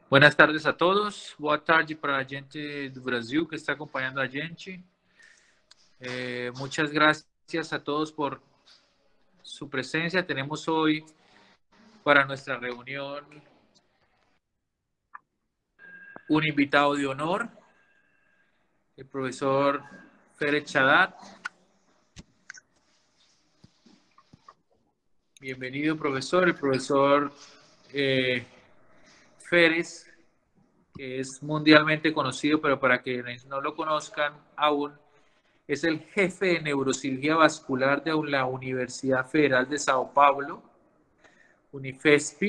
Buenas tardes a todos. Boa tarde para a gente do Brasil que está acompanhando a gente. Muchas gracias a todos por su presencia. Tenemos hoy para nuestra reunión un invitado de honor, el profesor Férez Chadat. Bienvenido, profesor. El profesor Férez, que es mundialmente conocido, pero para quienes no lo conozcan aún, es el jefe de neurocirugía vascular de la Universidad Federal de Sao Paulo, Unifesp.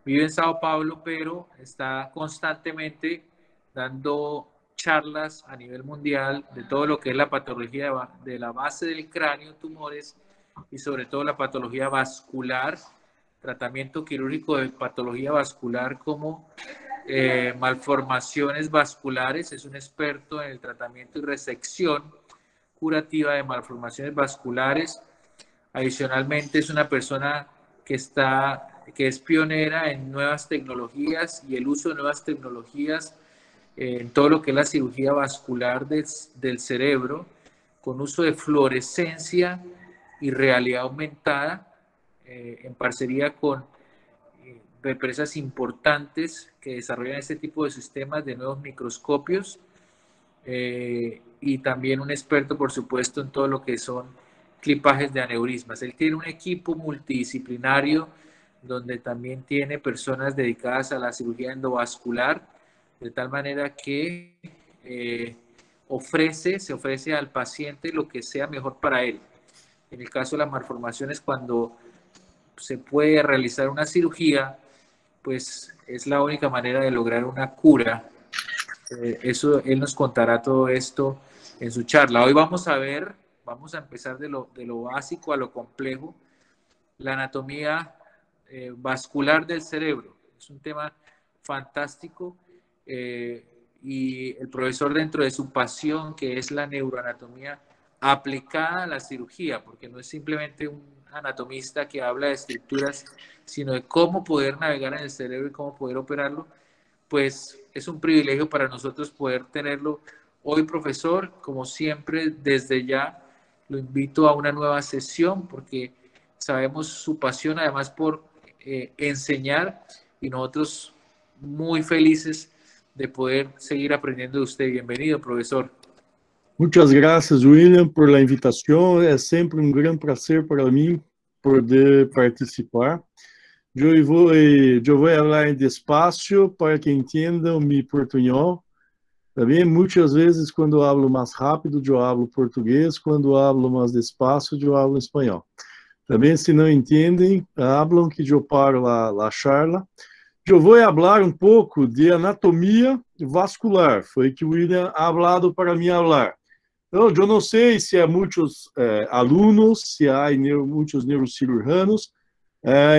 Vive en Sao Paulo, pero está constantemente dando charlas a nivel mundial de todo lo que es la patología de la base del cráneo, tumores, y sobre todo la patología vascular, tratamiento quirúrgico de patología vascular como malformaciones vasculares. Es un experto en el tratamiento y resección curativa de malformaciones vasculares. Adicionalmente, es una persona que es pionera en nuevas tecnologías y el uso de nuevas tecnologías en todo lo que es la cirugía vascular del cerebro, con uso de fluorescencia y realidad aumentada, en parcería con empresas importantes que desarrollan este tipo de sistemas de nuevos microscopios, y también un experto, por supuesto, en todo lo que son clipajes de aneurismas. Él tiene un equipo multidisciplinario donde también tiene personas dedicadas a la cirugía endovascular, de tal manera que se ofrece al paciente lo que sea mejor para él. En el caso de las malformaciones, cuando se puede realizar una cirugía, pues es la única manera de lograr una cura. Eso, él nos contará todo esto en su charla. Hoy vamos a empezar de lo básico a lo complejo, la anatomía vascular del cerebro. Es un tema fantástico, y el profesor, dentro de su pasión, que es la neuroanatomía aplicada a la cirugía, porque no es simplemente un anatomista que habla de estructuras, sino de cómo poder navegar en el cerebro y cómo poder operarlo, pues es un privilegio para nosotros poder tenerlo hoy, profesor. Como siempre, desde ya lo invito a una nueva sesión porque sabemos su pasión además por enseñar, y nosotros muy felices de poder seguir aprendiendo de usted. Bienvenido, profesor. Muchas gracias, William, por la invitación. Es siempre un gran placer para mí poder participar. Yo voy a hablar despacio para que entiendan mi portuñol. También muchas veces cuando hablo más rápido, yo hablo portugués. Cuando hablo más despacio, yo hablo español. Também, se não entendem, hablam que eu paro a charla. Eu vou falar um pouco de anatomia vascular. Foi que o William ha hablado para mim falar. Então, eu não sei se há muitos alunos, se há muitos neurocirujanos.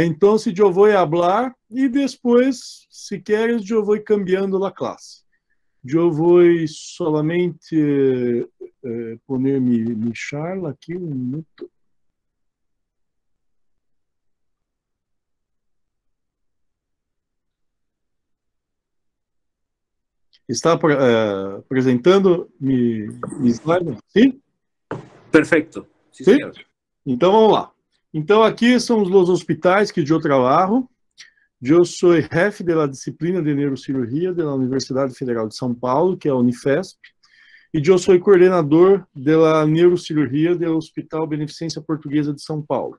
Então, se eu vou falar e depois, se queres, eu vou cambiando a classe. Eu vou solamente poner mi charla aqui um minuto. Está apresentando mi slide? Sim? Perfecto. Sí, Sim? señor. Então, vamos lá. Então, aqui são os hospitais que eu trabalho. Eu sou jefe da disciplina de neurocirurgia da Universidade Federal de São Paulo, que é a Unifesp, e eu sou coordenador da neurocirurgia do Hospital Beneficência Portuguesa de São Paulo.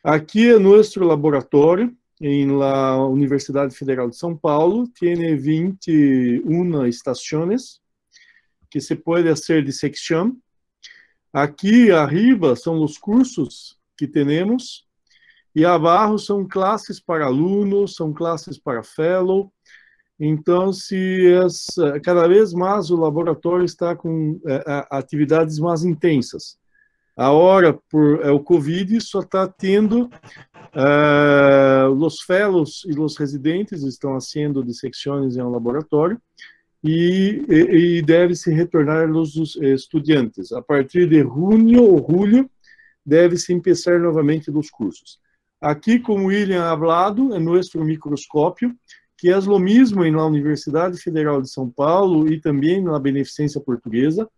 Aqui é nosso laboratório, en la Universidad Federal de São Paulo. Tiene 21 estaciones que se puede hacer disección. Aquí arriba son los cursos que tenemos y abajo son clases para alunos, son clases para fellow. Entonces, cada vez más o laboratório está com atividades mais intensas. Agora, por o Covid, só está tendo os fellows e os residentes estão fazendo dissecções em um laboratório e deve-se retornar os estudantes. A partir de junho ou julho, deve-se começar novamente os cursos. Aqui, como William ha hablado, é nosso microscópio, que é o mesmo na Universidade Federal de São Paulo e também na Beneficência Portuguesa,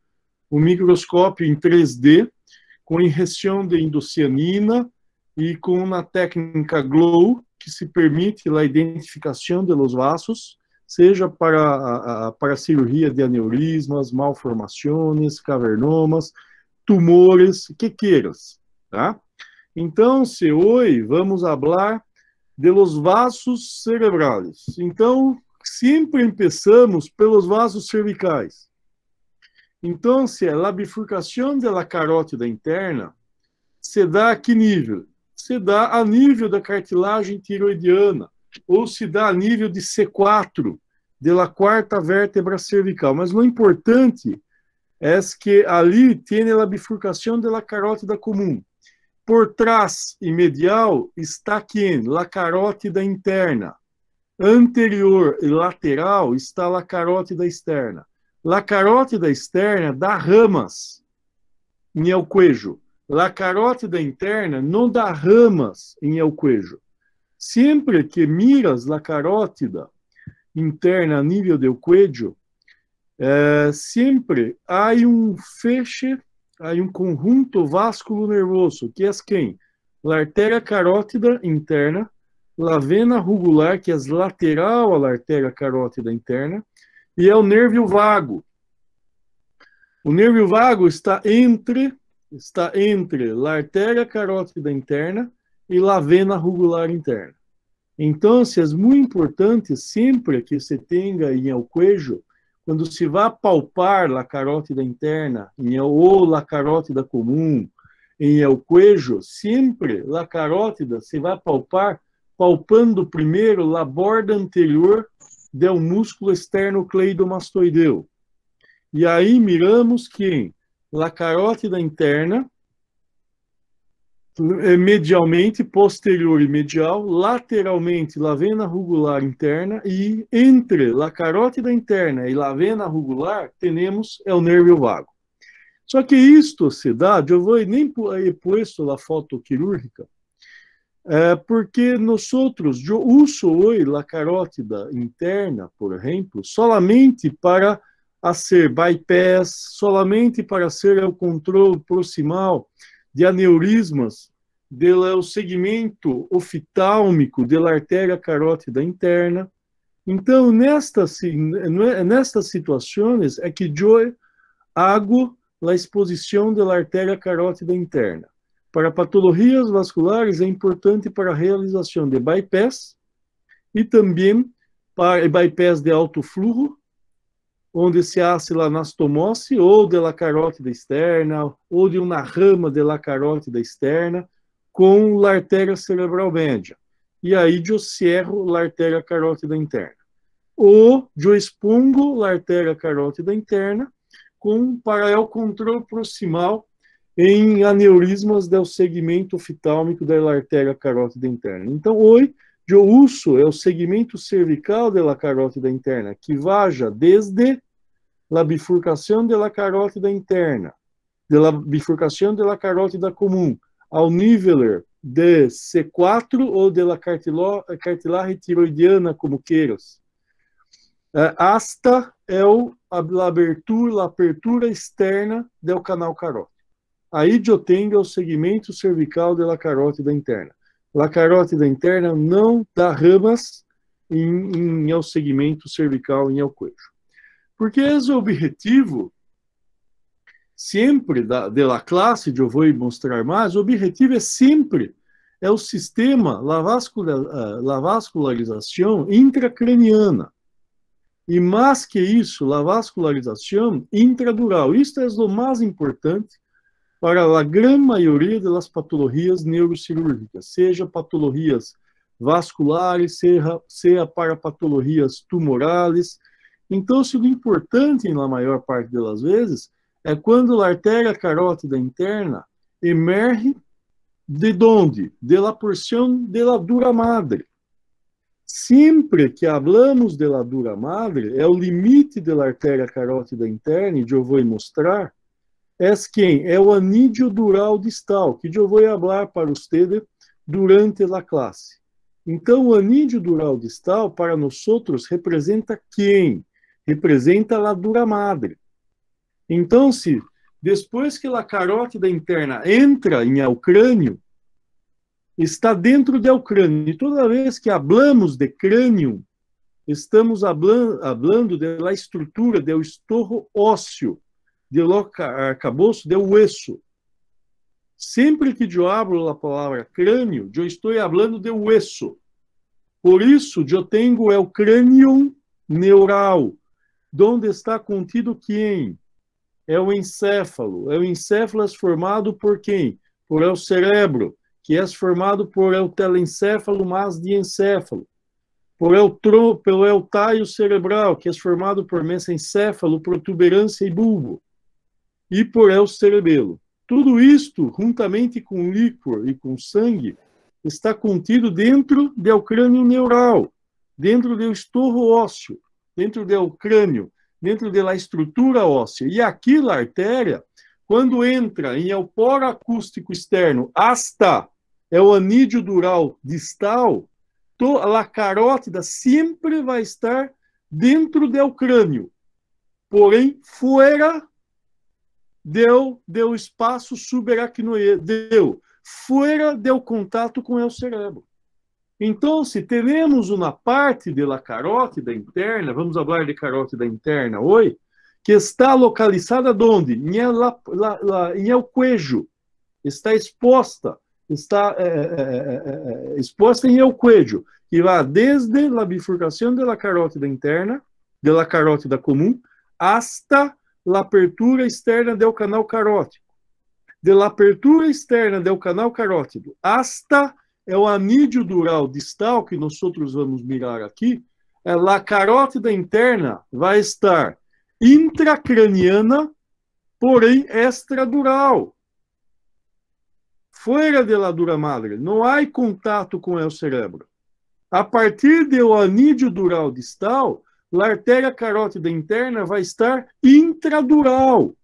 um microscópio em 3D, com injeção de indocianina e com uma técnica GLOW, que se permite a identificação de los vasos, seja para cirurgia de aneurismas, malformações, cavernomas, tumores, que queiras, tá? Então, se hoje vamos falar de los vasos cerebrais. Então, sempre começamos pelos vasos cervicais. Então, a bifurcação da carótida interna se dá a que nível? Se dá a nível da cartilagem tiroidiana, ou se dá a nível de C4, da quarta vértebra cervical. Mas o importante é que ali tem a bifurcação da carótida comum. Por trás e medial está quem? A carótida interna. Anterior e lateral está a carótida externa. A carótida externa dá ramas em el cuello. A carótida interna não dá ramas em el cuello. Sempre que miras a carótida interna a nível del cuello, sempre há um feixe, há um conjunto vasculo nervoso, que é quem? A artéria carótida interna, a vena jugular, que é lateral à artéria carótida interna, e é o nervio vago. O nervio vago está entre a artéria carótida interna e a vena jugular interna. Então, é muito importante sempre que se tenha em el cuello, quando se vai palpar a carótida interna ou a carótida comum em el cuello, sempre a carótida se vai palpando primeiro a borda anterior do músculo esternocleidomastoideu. E aí miramos que a carótida interna, medialmente, posterior e medial, lateralmente, a vena jugular interna, e entre a carótida interna e a vena jugular, temos o nervio vago. Só que isto se dá, eu vou nem posto a foto quirúrgica, porque nós eu uso hoje a carótida interna, por exemplo, solamente para fazer bypass, solamente para ser o controle proximal de aneurismas do segmento oftálmico da artéria carótida interna. Então, nestas situações é que eu hago a exposição da artéria carótida interna. Para patologias vasculares é importante para a realização de bypass e também para bypass de alto fluxo, onde se hace a anastomose ou de la carótida externa ou de uma rama de la carótida externa com a artéria cerebral média. E aí eu cerro a artéria carótida interna. Ou eu expongo a artéria carótida interna para o controle proximal em aneurismas do segmento oftálmico da artéria carótida interna. Então, hoje, eu uso o segmento cervical da carótida interna, que vaja desde a bifurcação da carótida interna, da bifurcação da carótida comum, ao nível de C4 ou da cartilagem tiroidiana, como queiras, hasta a abertura externa do canal carótido. Aí eu tenho o segmento cervical da carótida interna. A carótida interna não dá ramas em el segmento cervical em el cuello. Porque esse é o objetivo sempre da classe, eu vou mostrar mais, o objetivo é sempre o sistema, a vascularização intracraniana. E mais que isso, a vascularização intradural. Isto é o mais importante para a grande maioria das patologias neurocirúrgicas, seja patologias vasculares, seja para patologias tumorais. Então, o importante, na maior parte das vezes, é quando a artéria carótida interna emerge de onde? De la porção de la dura madre. Sempre que falamos de la dura madre, é o limite da artéria carótida interna, e eu vou mostrar, é quem? É o anídeo dural distal, que eu vou falar para vocês durante a classe. Então, o anillo dural distal, para nós outros, representa quem? Representa a dura madre. Então, se depois que a carótida interna entra em el crânio, está dentro do crânio. E toda vez que hablamos de crânio, estamos hablando da estrutura do estorro ósseo, do arcabouço do hueso. Sempre que eu hablo a palavra crânio, eu estou falando de hueso. Por isso, eu tenho o crânio neural, onde está contido quem? É o encéfalo. É o encéfalo formado por quem? Por el cerebro, que é formado por el telencéfalo mais diencéfalo. Pelo el talho cerebral, que é formado por mesencéfalo, protuberância e bulbo. E por el cerebelo. Tudo isto, juntamente com líquor e com sangue, está contido dentro do crânio neural, dentro do estorro ósseo, dentro do crânio, dentro da estrutura óssea. E aqui a artéria, quando entra em el poro acústico externo hasta o anillo dural distal, a carótida sempre vai estar dentro do crânio, porém fora do espaço subaracnoideo, fora do contato com o cérebro. Então, se temos uma parte da carótida interna, vamos falar de carótida interna hoje, que está localizada onde? Em el cuello, está exposta em el cuello, que vai desde a bifurcação da carótida interna, da carótida comum, hasta a apertura externa do canal carótico. Da apertura externa do canal carótido hasta o anillo dural distal, que nós vamos mirar aqui, a carótida interna vai estar intracraniana, porém extradural. Fora da dura madre, não há contato com o cérebro. A partir do anillo dural distal, a artéria carótida interna vai estar intradural.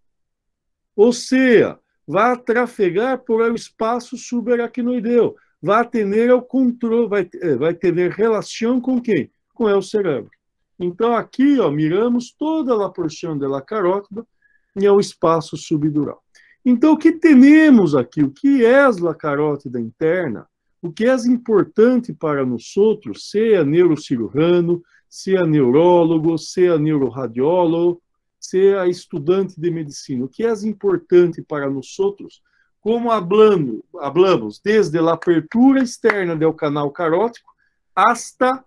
Ou seja, vai trafegar por el espaço subaracnoideo, vai ter o controle, vai ter relação com quem? Com o cérebro. Então, aqui, miramos toda a porção da carótida e o espaço subdural. Então, o que temos aqui? O que é a carótida interna? O que é importante para nós outros, seja neurocirurgião, seja neurólogo, seja neuroradiólogo, seja estudante de medicina? O que é importante para nós outros? Como hablamos desde a apertura externa do canal carótico hasta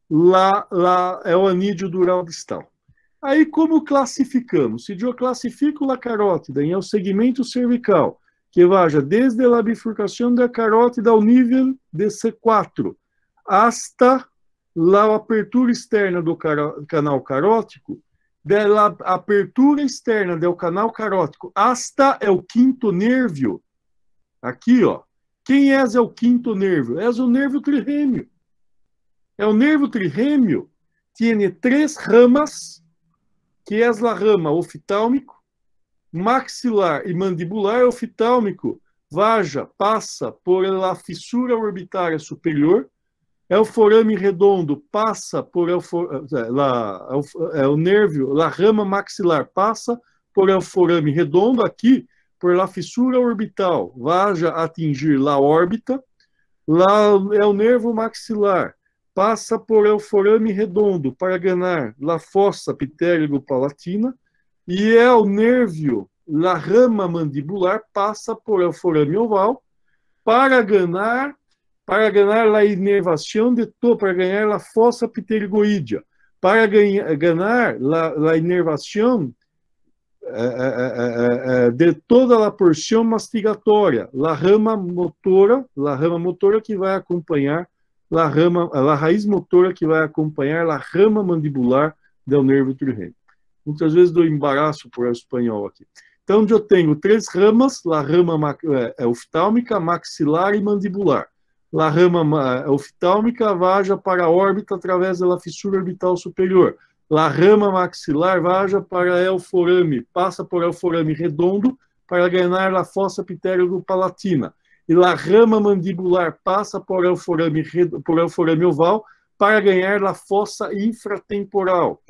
o anillo dural distal. Aí, como classificamos? Se eu classifico a carótida em o segmento cervical, que vai desde a bifurcação da carótida ao nível de C4, hasta a apertura externa do canal carótico, da apertura externa do canal carótico hasta o quinto nervio. Aqui, quem é o quinto nervio? É o nervo trirrêmio. O nervo trirrêmio tem 3 ramas, que é a rama oftálmico, maxilar e mandibular. Oftálmico passa por a fissura orbitária superior. O forame redondo passa por o nervio, a rama maxilar passa por el forame redondo, aqui por la fissura orbital, vai atingir a órbita. Lá é o nervo maxilar, passa por el forame redondo para ganhar a fossa pterygo-palatina, e é o nervio, a rama mandibular, passa por el forame oval para ganhar a inervação para ganhar a fossa pterigoidea, para ganhar a inervação de toda a porção mastigatória, a rama motora que vai acompanhar a raiz motora que vai acompanhar a rama mandibular do nervo trirrêmio. Muitas vezes dou embaraço por espanhol aqui. Então, eu tenho 3 ramas, a rama oftálmica, maxilar e mandibular. A rama oftálmica vaja para a órbita através da fissura orbital superior. A rama maxilar vaja para o forame, passa por el forame redondo para ganhar a fossa pterygo-palatina. e a rama mandibular passa por el forame oval para ganhar a fossa infratemporal,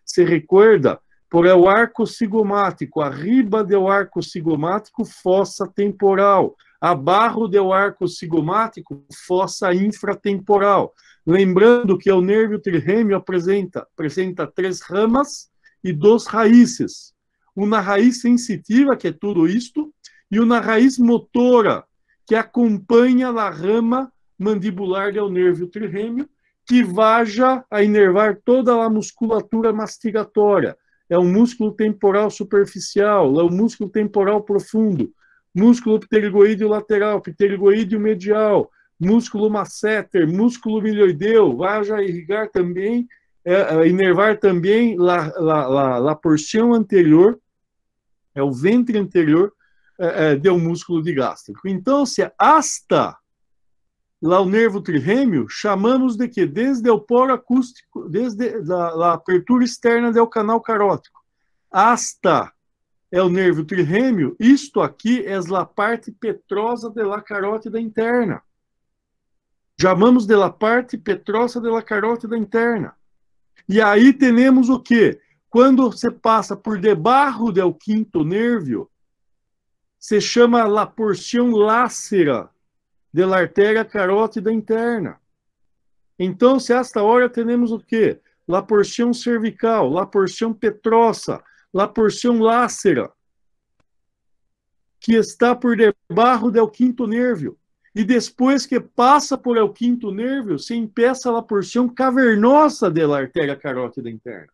Se recuerda, por el arco cigomático, arriba do arco cigomático, fossa temporal, abaixo do arco cigomático, fossa infratemporal. Lembrando que o nervo trirrêmio apresenta 3 ramas e 2 raízes. Uma raiz sensitiva, que é tudo isto, e uma raiz motora, que acompanha a rama mandibular do nervo trirrêmio, que vaja a inervar toda a musculatura mastigatória. É um músculo temporal superficial, é um músculo temporal profundo, músculo pterigoídeo lateral, pterigoídeo medial, músculo masseter, músculo milioideu, vaja a irrigar também, inervar também a porção anterior, é o ventre anterior do músculo digástrico. Então, se hasta lá o nervo trirrêmio, chamamos de que? Desde o poro acústico, desde a abertura externa do canal carótico, hasta é o nervo trirrêmio, isto aqui é a parte petrosa da carótida interna. Chamamos de la parte petrosa da carótida interna. E aí temos o quê? Quando você passa por debaixo do quinto nervo, se chama la porção lácera da artéria carótida interna. Então, se esta hora temos o quê? La porção cervical, la porção petrosa, la porção lácera, que está por debaixo do quinto nervo. E depois que passa por el quinto nervo, se empieza a porção cavernosa da artéria carótida interna.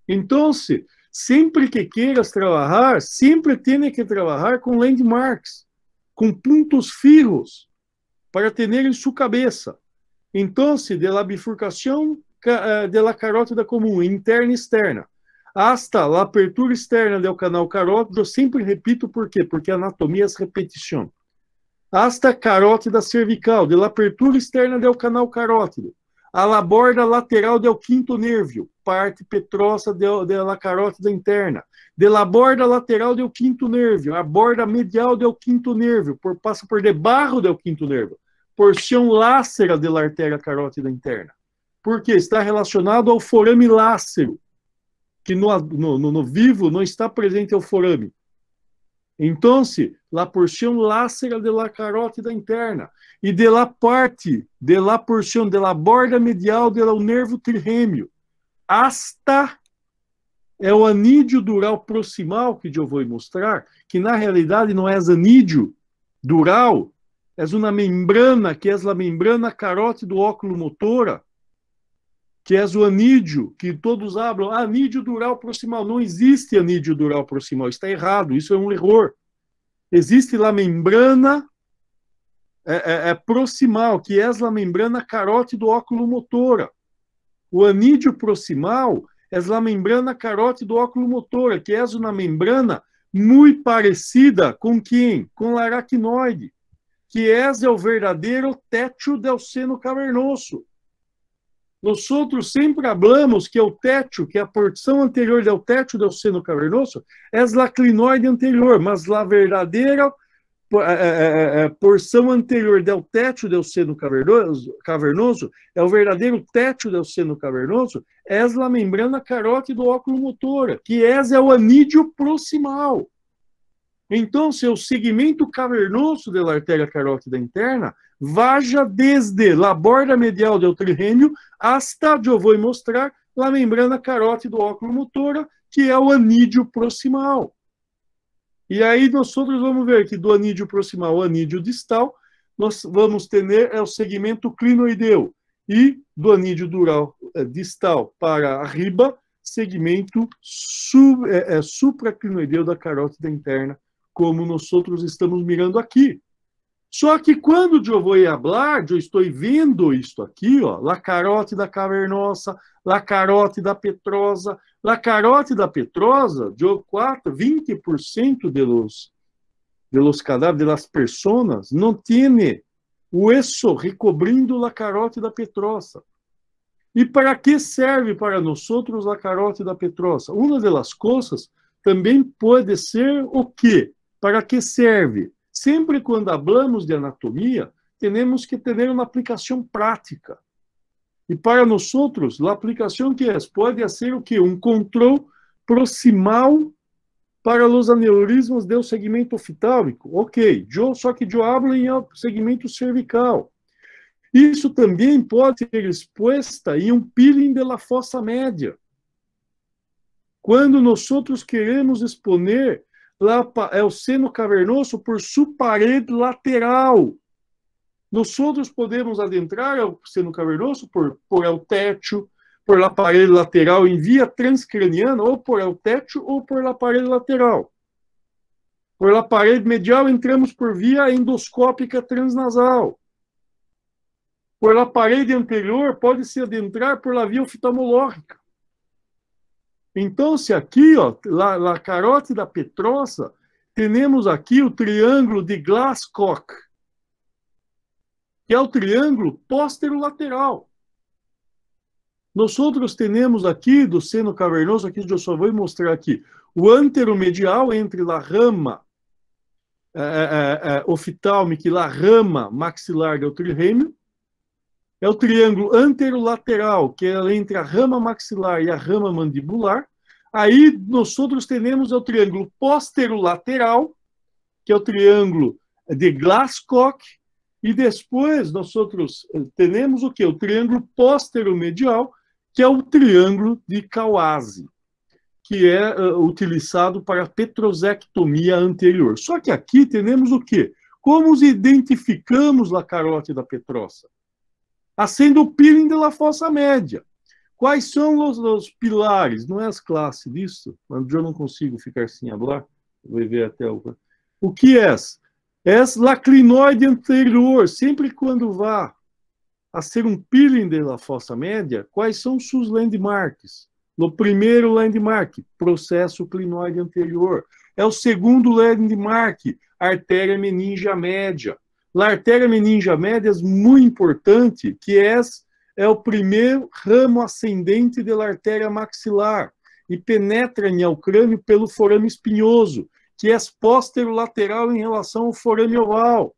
Então, sempre que queiras trabalhar, sempre tem que trabalhar com landmarks, com pontos fijos, para ter em sua cabeça. Então, de la bifurcação de la carótida comum, interna e externa, hasta a abertura externa do canal carótido, eu sempre repito por quê? Porque a anatomia é repetição. Hasta a carótida cervical, de la abertura externa do canal carótido, a la borda lateral do quinto nervo, parte petrosa da carótida interna, de la borda lateral do quinto nervo, a borda medial do quinto nervo, passa por debaixo do quinto nervo, porção lácera da artéria carótida interna. Porque está relacionado ao forame lácero, que no vivo não está presente o forame. Então, la porção lácera de la carótida interna e de la parte, de la porção, de la borda medial do nervo trirrêmio, hasta é o anídeo dural proximal, que eu vou mostrar, que na realidade não é anídeo dural, é uma membrana, que é a membrana carótido óculo-motora, que é o anídeo, que todos falam, anídeo dural proximal. Não existe anídeo dural proximal, está errado, isso é um erro. Existe a membrana proximal, que é a membrana carótido óculo-motora. O anídeo proximal é a membrana carótido óculo-motora, que é uma membrana muito parecida com quem? Com o aracnoide, que é o verdadeiro teto do seno cavernoso. Nós outros sempre falamos que o teto, que a porção anterior do teto do seno cavernoso, é a clinoide anterior, mas a verdadeira porção anterior do teto do seno cavernoso, é o verdadeiro teto do seno cavernoso, é a membrana carótido óculo-motora, que é o anídeo proximal. Então, se o segmento cavernoso da artéria carótida interna vaja desde a borda medial do trirrêmio hasta, eu vou mostrar, a membrana carótido óculo-motora, que é o anídeo proximal. E aí nós vamos ver que do anídeo proximal ao anídeo distal, nós vamos ter o segmento clinoideu. E do anídeo dural distal para arriba, segmento supraclinoideu da carótida interna, como nós outros estamos mirando aqui. Só que quando eu vou falar, eu estou vendo isto aqui, ó, la carótida cavernosa, la carótida petrosa. La carótida petrosa, de 20% de los cadáveres, das pessoas, não tem hueso recobrindo la carótida petrosa. E para que serve para nós a carótida petrosa? Uma das coisas também pode ser o quê? Para que serve? sempre quando hablamos de anatomia, temos que ter uma aplicação prática. E para nós outros, a aplicação que é, pode ser o quê? Um controle proximal para os aneurismas do segmento oftálmico. Ok, só que eu hablo em segmento cervical. Isso também pode ser exposta em um peeling da fossa média. Quando nós outros queremos exponer o seno cavernoso por sua parede lateral. Nós outros podemos adentrar o seno cavernoso por el teto, por la parede lateral em via transcraniana, ou por el teto ou por la parede lateral. Por la parede medial entramos por via endoscópica transnasal. Por la parede anterior pode se adentrar por la via oftalmológica. Então, se aqui, ó, a carótida petrosa, temos aqui o triângulo de Glasscock, que é o triângulo posterolateral. Nós outros temos aqui do seno cavernoso, aqui eu só vou mostrar aqui, o anteromedial entre a rama oftálmica e a rama maxilar do trirêmio. É o triângulo anterolateral, que é entre a rama maxilar e a rama mandibular. Aí, nós outros temos o triângulo posterolateral, que é o triângulo de Glasscock, e depois nós outros temos o quê? O triângulo posteromedial, que é o triângulo de Kawase, que é utilizado para petrosectomia anterior. Só que aqui temos o quê? Como identificamos a carótida petrosa? Haciendo o peeling da fossa média. Quais são os pilares? Não é as classes disso? Mas eu não consigo ficar sem falar. Vou ver até o que é? É a clinoide anterior. Sempre quando vá a ser um peeling da fossa média, quais são seus landmarks? No primeiro landmark, processo clinoide anterior. É o segundo landmark, artéria meningia média. A artéria meningia média é muito importante, que é o primeiro ramo ascendente da artéria maxilar e penetra em ao crânio pelo forame espinhoso, que é posterolateral em relação ao forame oval.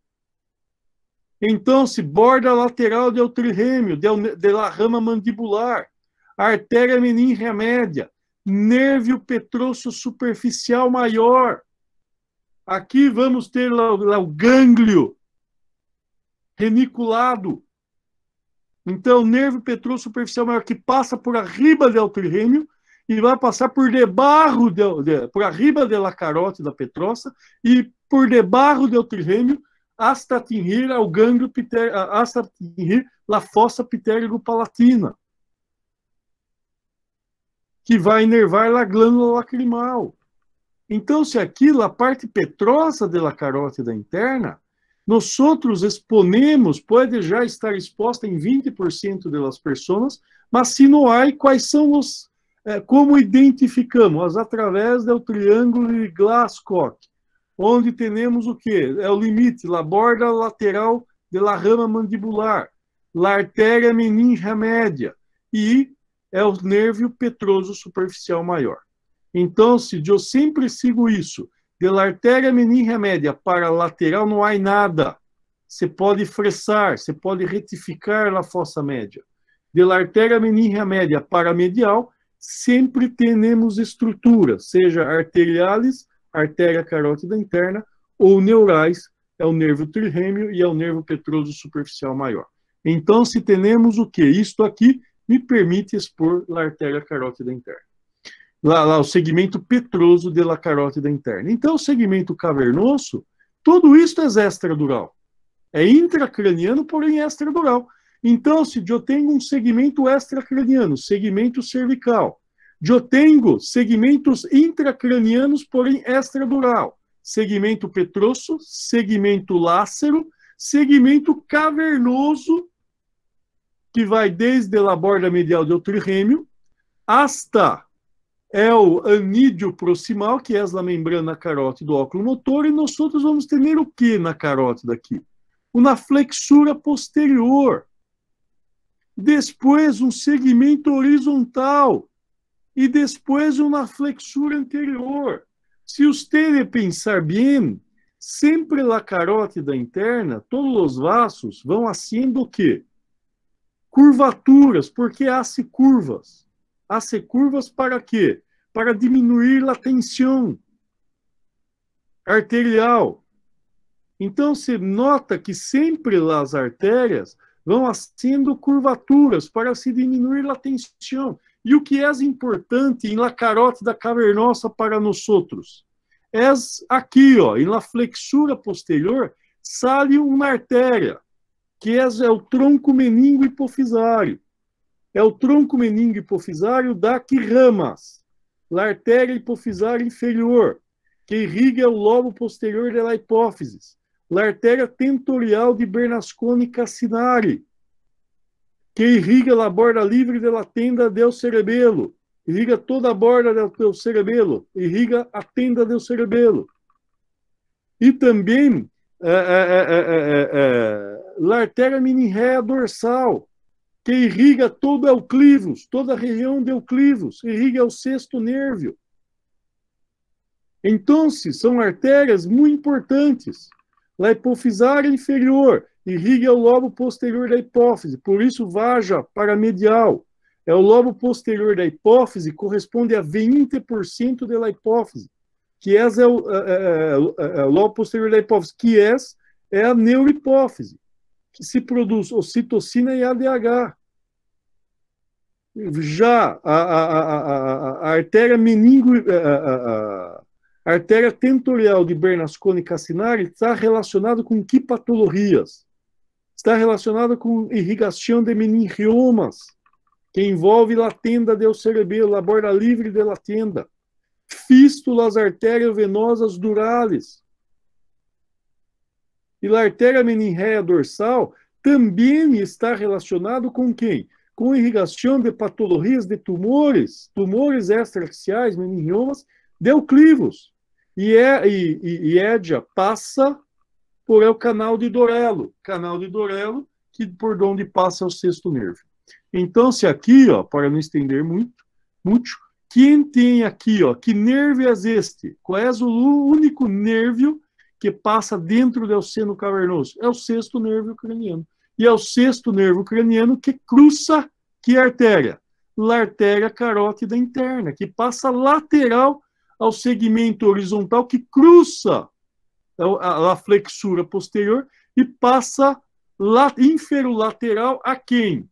Então, se borda lateral do trirêmio, da rama mandibular, artéria meningia média, nervio petroso superficial maior. Aqui vamos ter o gânglio reniculado. Então, nervo petroso superficial maior que passa por arriba do trirêmio e vai passar por debaixo, por arriba da carótida petrosa e por debaixo do trirêmio hasta atingir ao gânglio hasta atingir a fossa pitérigo-palatina, que vai inervar a glândula lacrimal. Então, se aquilo, a parte petrosa da carótida interna, nós outros exponemos, pode já estar exposta em 20% das pessoas, mas se não há, quais são os... como identificamos? Através do triângulo de Glasscock, onde temos o quê? É o limite, a borda lateral da rama mandibular, a artéria meningia média, e é o nervio petroso superficial maior. Então, se eu sempre sigo isso, da artéria meningia média para a lateral não há nada. Você pode fressar, você pode retificar a fossa média. Da artéria meningia média para a medial, sempre temos estrutura, seja arteriales, artéria carótida interna, ou neurais, é o nervo trirêmio e é o nervo petroso superficial maior. Então, se temos o quê? Isto aqui me permite expor a artéria carótida interna. Lá, o segmento petroso da carótida interna. Então, o segmento cavernoso, tudo isso é extradural. É intracraniano, porém extradural. Então, se eu tenho um segmento extracraniano, segmento cervical, eu tenho segmentos intracranianos, porém extradural, segmento petroso, segmento lácero, segmento cavernoso, que vai desde a borda medial do trirêmio, hasta é o anídeo proximal, que é a membrana carótida oculomotor, e nós outros vamos ter o que na carótida aqui? Uma flexura posterior. Depois um segmento horizontal. E depois uma flexura anterior. Se você pensar bem, Sempre la carótida interna, todos os vasos vão haciendo o quê? Curvaturas, porque hace curvas. Hace curvas para quê? Para diminuir a tensão arterial. Então, se nota que sempre as artérias vão haciendo curvaturas para se diminuir a tensão. E o que é importante em la carótida cavernosa para nós outros? É aqui, ó, em la flexura posterior, sale uma artéria, que é o tronco meningo hipofisário. É o tronco meningo hipofisário da que ramas, a artéria hipofisária inferior, que irriga o lobo posterior da hipófise, a artéria tentorial de Bernasconi Cassinari, que irriga a borda livre da tenda del cerebelo, irriga toda a borda do cerebelo, irriga a tenda do cerebelo. E também a artéria meningeia dorsal, que irriga todo o clivus, toda a região do clivus, irriga o sexto nervio. Então, são artérias muito importantes. A hipofisária inferior irriga o lobo posterior da hipófise, por isso vaja para medial. É o lobo posterior da hipófise, corresponde a 20% da hipófise, que é o lobo posterior da hipófise, que é a neurohipófise, que se produz ocitocina e ADH. Já a artéria meningo, a artéria tentorial de Bernasconi Cassinari está relacionada com que patologias? Está relacionada com irrigação de meningiomas, que envolve a tenda do cerebelo, a borda livre da tenda. Fístulas arteriovenosas durales. E a artéria meningeia dorsal também está relacionado com quem? Com irrigação de patologias de tumores extraaxiais, meningiomas, do clivus. E Édia passa por o canal de Dorello, que por onde passa o sexto nervo. Então, se aqui, ó, para não estender muito, quem tem aqui, ó, que nervo é este? Qual é o único nervo que passa dentro do seno cavernoso? É o sexto nervo craniano. E é o sexto nervo craniano que cruza que artéria? A artéria carótida interna, que passa lateral ao segmento horizontal, que cruza a flexura posterior e passa inferolateral a quem?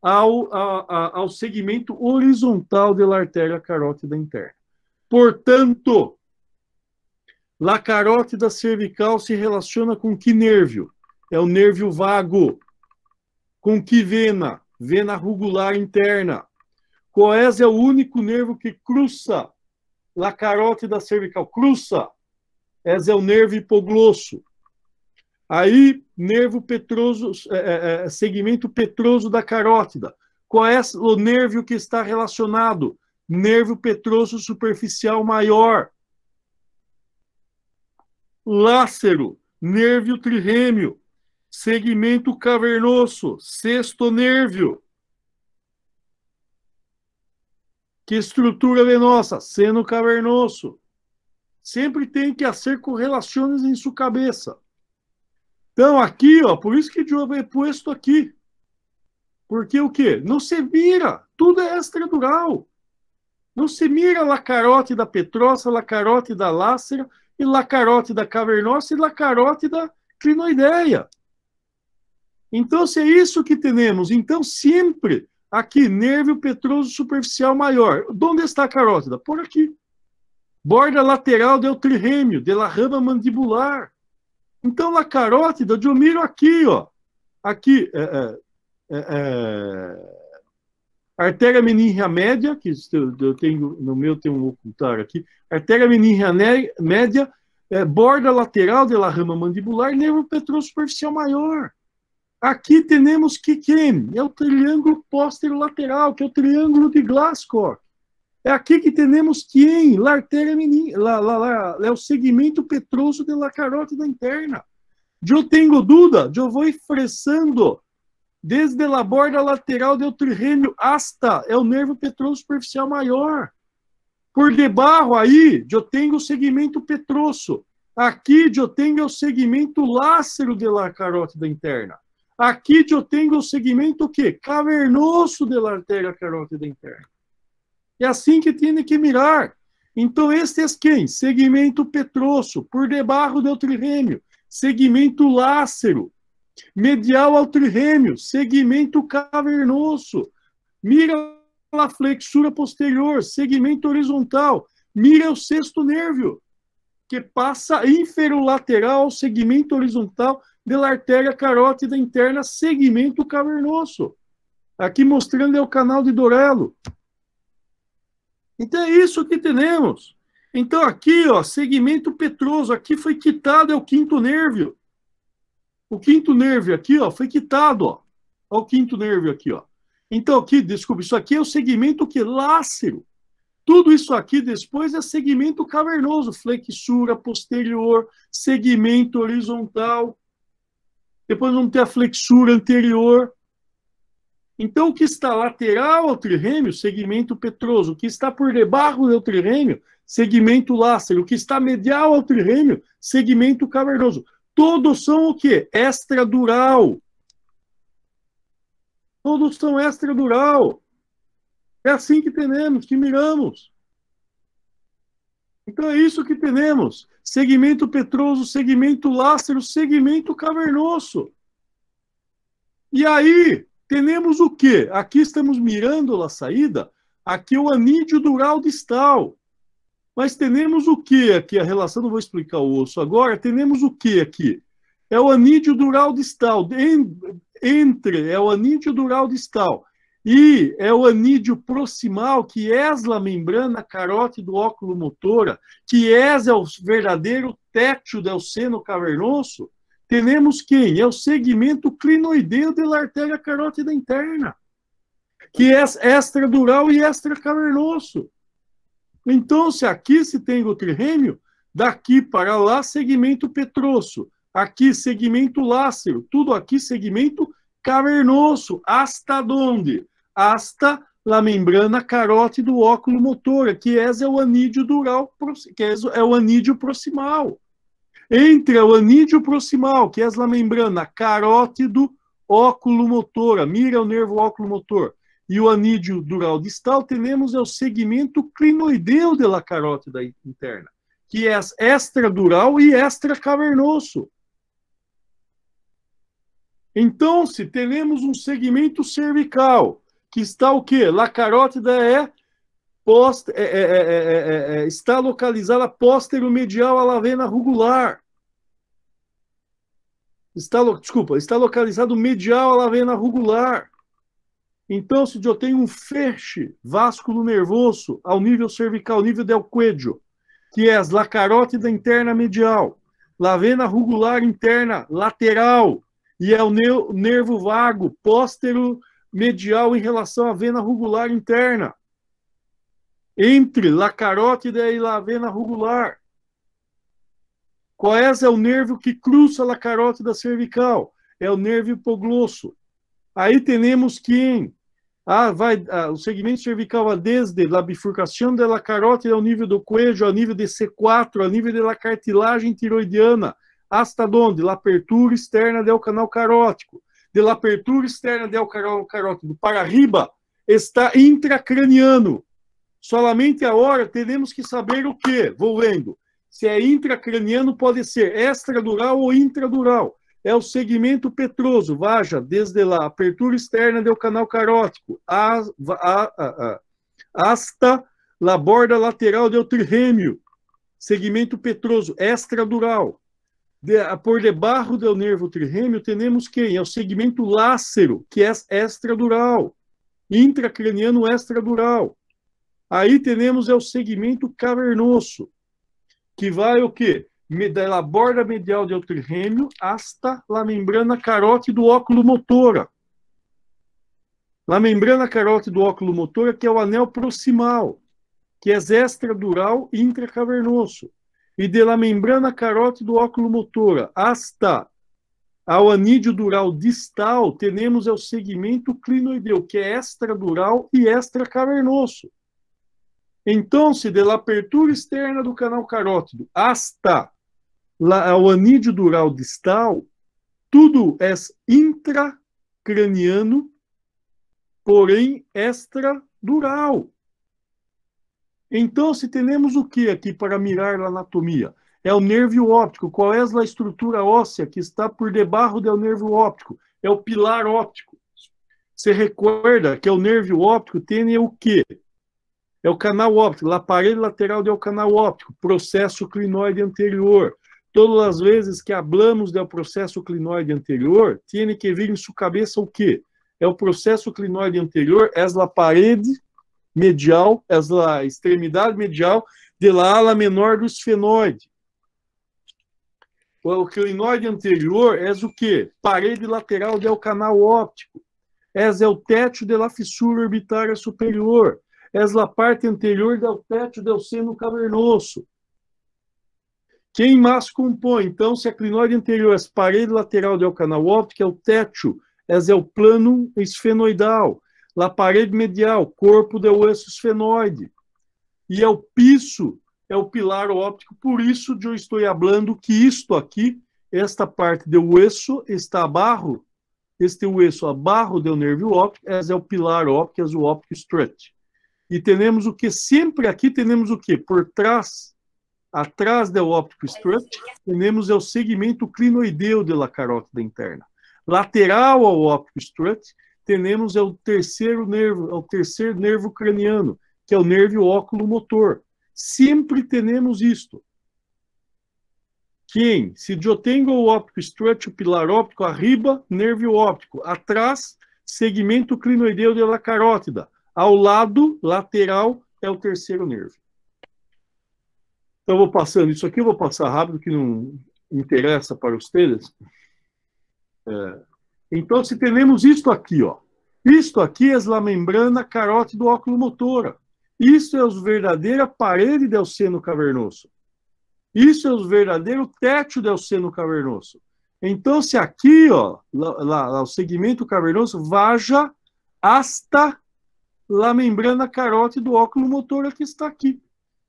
Ao segmento horizontal da artéria carótida interna. Portanto, a carótida cervical se relaciona com que nervio? É o nervio vago. Com que vena? Vena rugular interna. Qual é o único nervo que cruza a carótida cervical? Cruza. Esse é o nervo hipoglosso. Aí, nervo petroso, segmento petroso da carótida. Qual é o nervo que está relacionado? Nervo petroso superficial maior. Lácero, nervio trirrêmio. Segmento cavernoso, sexto nervio. Que estrutura venosa? Seno cavernoso. Sempre tem que haver correlações em sua cabeça. Então, aqui, ó, por isso que eu he posto aqui. Porque o quê? Não se mira. Tudo é extradural. Não se mira la carótida petrosa, la carótida lácera, e la carótida cavernosa e la carótida clinoideia. Então, se é isso que temos, então sempre aqui, nervo petroso superficial maior. Onde está a carótida? Por aqui. Borda lateral do trirrêmio, de la rama mandibular. Então, a carótida, eu miro aqui, ó. Aqui, artéria meningea média, que eu tenho, no meu tem um ocultar aqui. Artéria meningea média, borda lateral de la rama mandibular, nervo petroso superficial maior. Aqui temos que quem? É o triângulo póstero-lateral, que é o triângulo de Glasscock. É aqui que temos quem? A artéria meningeia, é o segmento petroso da carótida interna. Eu tenho dúvida, eu vou expressando desde a borda lateral do trirrêmio hasta é o nervo petroso superficial maior. Por debaixo aí, eu tenho o segmento petroso. Aqui eu tenho o segmento lácero da carótida interna. Aqui eu tenho o segmento o quê? Cavernoso da artéria carótida interna. É assim que tem que mirar. Então, este é quem? Segmento petroso, por debaixo do trirrêmio. Segmento lácero, medial ao trirrêmio. Segmento cavernoso. Mira a flexura posterior. Segmento horizontal. Mira o sexto nervo, que passa inferolateral ao segmento horizontal da artéria carótida interna, segmento cavernoso. Aqui mostrando é o canal de Dorello. Então é isso que temos. Então aqui, ó, segmento petroso, aqui foi quitado, é o quinto nervo. O quinto nervo aqui, ó, foi quitado, ó. Ó o quinto nervo aqui, ó. Então aqui, desculpa, isso aqui é o segmento que lácero. Tudo isso aqui depois é segmento cavernoso, flexura posterior, segmento horizontal. Depois vamos ter a flexura anterior. Então, o que está lateral ao trirrêmio, segmento petroso. O que está por debaixo do trirrêmio, segmento lácero. O que está medial ao trirrêmio, segmento cavernoso. Todos são o quê? Extradural. Todos são extradural. É assim que temos, que miramos. Então, é isso que temos. Segmento petroso, segmento lácero, segmento cavernoso. E aí, temos o quê? Aqui estamos mirando a saída. Aqui é o anídeo dural distal. Mas temos o quê aqui? A relação, não vou explicar o osso agora. Temos o quê aqui? É o anídeo dural distal. É o anídeo dural distal. E é o anídeo proximal, que é a membrana carótida oculomotora, que é o verdadeiro tétio do seno cavernoso. Temos quem? É o segmento clinoideu da artéria carótida interna, que é extradural e extracavernoso. Então, se aqui se tem o trirrêmio, daqui para lá, segmento petroso. Aqui, segmento lácero. Tudo aqui, segmento cavernoso. Hasta onde? Hasta a membrana carótida oculomotora, que é o anídeo dural, que é o anídeo proximal. Entre o anídeo proximal, que é a membrana carótido oculomotora, mira o nervo oculomotor, e o anídeo dural distal, temos o segmento clinoideu da carótida interna, que é extradural e extracavernoso. Então, se temos um segmento cervical, que está o quê? A carótida está localizada póstero-medial à vena rugular. Está localizado medial à vena rugular. Então, se eu tenho um feixe vasculo nervoso ao nível cervical, nível del cuello, que é a carótida interna medial, a vena rugular interna lateral, e é o nervo vago póstero medial em relação à vena rugular interna. Entre a carótida e a vena rugular. Qual é o nervo que cruza a carótida cervical? É o nervo hipoglosso. Aí temos que o segmento cervical vai desde a bifurcação da carótida ao nível do cuello, ao nível de C4, ao nível da cartilagem tiroidiana, hasta onde? La apertura externa do canal carótico. De la apertura externa do canal carótido para arriba está intracraniano. Solamente agora temos que saber o quê? Vou lendo. Se é intracraniano, pode ser extradural ou intradural. É o segmento petroso, veja, desde a apertura externa do canal carótico hasta a borda lateral do trirrêmio. Segmento petroso, extradural. Por debaixo do nervo trirrêmio, temos quem? É o segmento lácero, que é extradural. Intracraniano extradural. Aí temos o segmento cavernoso, que vai o quê? Da borda medial do trirrêmio hasta a membrana carótida oculomotora. A membrana carótida oculomotora, que é o anel proximal, que é extradural e intracavernoso. E de la membrana carótida oculomotora hasta ao anídeo dural distal, temos o segmento clinoideu, que é extradural e extracavernoso. Então, se da apertura externa do canal carótido hasta o anídeo dural distal, tudo é intracraniano, porém extradural. Então, se temos o que aqui para mirar a anatomia? É o nervo óptico. Qual é a estrutura óssea que está por debaixo do nervo óptico? É o pilar óptico. Você recorda que o nervo óptico tem o quê? É o canal óptico, a parede lateral do canal óptico, processo clinoide anterior. Todas as vezes que hablamos do processo clinoide anterior, tem que vir em sua cabeça o quê? É o processo clinoide anterior, é a parede medial, é a extremidade medial da ala menor do esfenoide. O clinoide anterior é o quê? Parede lateral do canal óptico. É o teto da fissura orbitária superior. É a parte anterior do teto do seno cavernoso. Quem mais compõe? Então, se a clinoide anterior é a parede lateral do canal óptico, é o teto, é o plano esfenoidal. A parede medial, corpo do osso esfenoide. E é o piso, é o pilar óptico. Por isso, eu estou falando que isto aqui, esta parte do osso está abaixo, este osso abaixo do nervo óptico, é o pilar óptico, é o óptico strut. E temos o que? Sempre aqui temos o que? Por trás, atrás do óptico strut, temos o segmento clinoideu da carótida interna. Lateral ao óptico strut, temos o terceiro nervo craniano, que é o nervo óculo-motor. Sempre temos isto. Quem? Se eu tenho o óptico strut, o pilar óptico, arriba, nervo óptico. Atrás, segmento clinoideu da carótida. Ao lado, lateral, é o terceiro nervo. Então, eu vou passando isso aqui, eu vou passar rápido, que não interessa para vocês. Então, se temos isto aqui, ó. Isto aqui é a membrana carótida oculomotora. Isso é a verdadeira parede do seno cavernoso. Isso é o verdadeiro teto do seno cavernoso. Então, se aqui, ó, o segmento cavernoso vaja hasta a membrana carótida oculomotora que está aqui,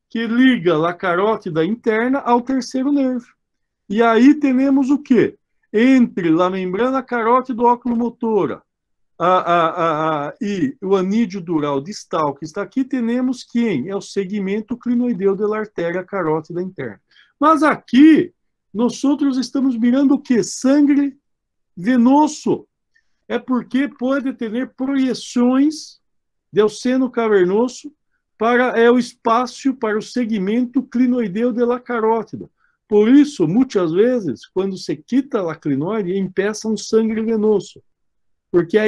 que liga a carótida interna ao terceiro nervo. E aí temos o quê? Entre a membrana carótida oculomotora e o anídeo dural distal que está aqui, temos quem? É o segmento clinoideu da artéria carótida interna. Mas aqui, nós outros estamos mirando o quê? Sangue venoso. É porque pode ter projeções do seno cavernoso para o espaço, para o segmento clinoideu da carótida. Por isso, muitas vezes, quando se quita a clinoide, empeça um sangue venoso. Porque há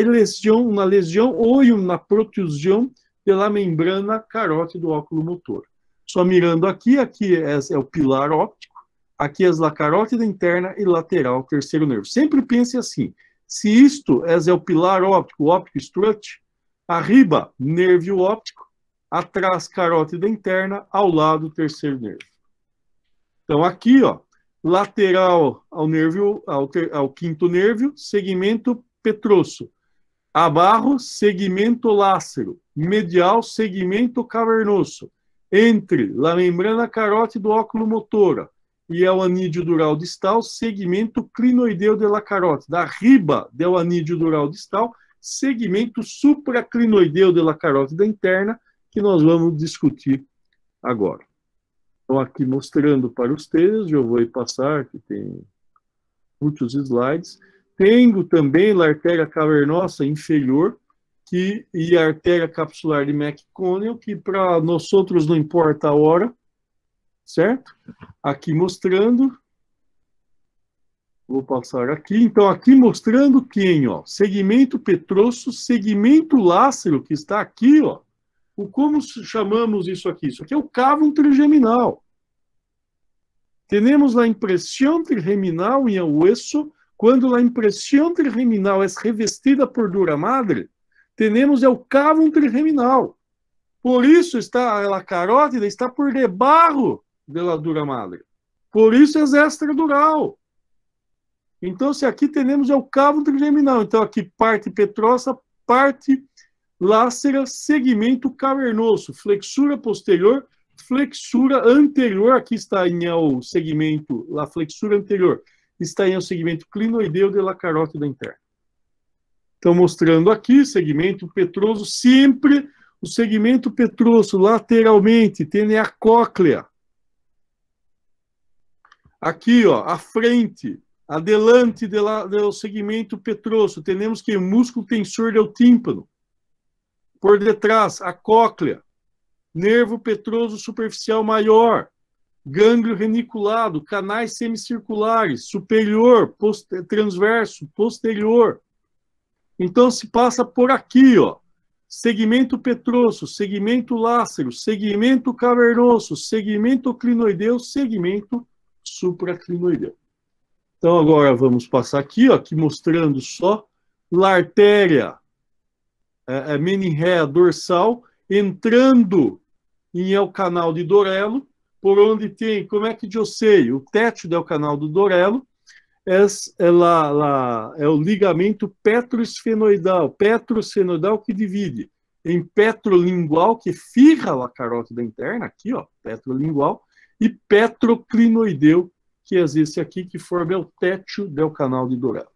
uma lesão ou uma protusão pela membrana carótida oculomotora. Só mirando aqui é o pilar óptico, aqui é a carótida interna e lateral, terceiro nervo. Sempre pense assim, se isto é o pilar óptico, o óptico strut, arriba, nervo óptico, atrás, carótida interna, ao lado, terceiro nervo. Então, aqui, ó, lateral ao nervo, ao quinto nervo, segmento petroso. Abaixo, segmento lácero. Medial, segmento cavernoso. Entre a membrana carótida oculomotora e o anídeo dural distal, segmento clinoideu da carótida. Arriba do anídeo dural distal, segmento supraclinoideu da carótida interna, que nós vamos discutir agora. Então, aqui mostrando para os textos, eu vou passar, que tem muitos slides. Tenho também a artéria cavernosa inferior, e a artéria capsular de McConnell, que para nós outros não importa a hora, certo? Aqui mostrando, vou passar aqui, então aqui mostrando quem, ó, segmento petroso, segmento lácero, que está aqui, ó, como chamamos isso aqui? Isso aqui é o cavo trigeminal. Temos a impressão trigeminal em el hueso, quando a impressão trigeminal é revestida por dura madre, temos o cavo trigeminal. Por isso a carótida está por debaixo da dura madre. Por isso é extradural. Então, se aqui temos o cavo trigeminal, então aqui parte petrosa, parte lácera, segmento cavernoso, flexura posterior, flexura anterior, aqui está em o segmento, a flexura anterior, está em o segmento clinoideu da carótida interna. Então, mostrando aqui, segmento petroso, sempre o segmento petroso lateralmente, tem a cóclea. Aqui, ó, à frente, adelante do segmento petroso, temos que o músculo tensor do tímpano. Por detrás, a cóclea, nervo petroso superficial maior, gânglio reniculado, canais semicirculares, superior, transverso, posterior. Então, se passa por aqui, ó, segmento petroso, segmento lácero, segmento cavernoso, segmento clinoideu, segmento supraclinoideu. Então, agora vamos passar aqui, ó, aqui mostrando só a artéria meningeia dorsal entrando em o canal de Dorello, por onde tem, como é que eu sei? O teto do canal do Dorello é o ligamento petroesfenoidal que divide em petrolingual, que firra a carótida interna, aqui, ó, petrolingual, e petroclinoideu, que é esse aqui, que forma o teto do canal de Dorello.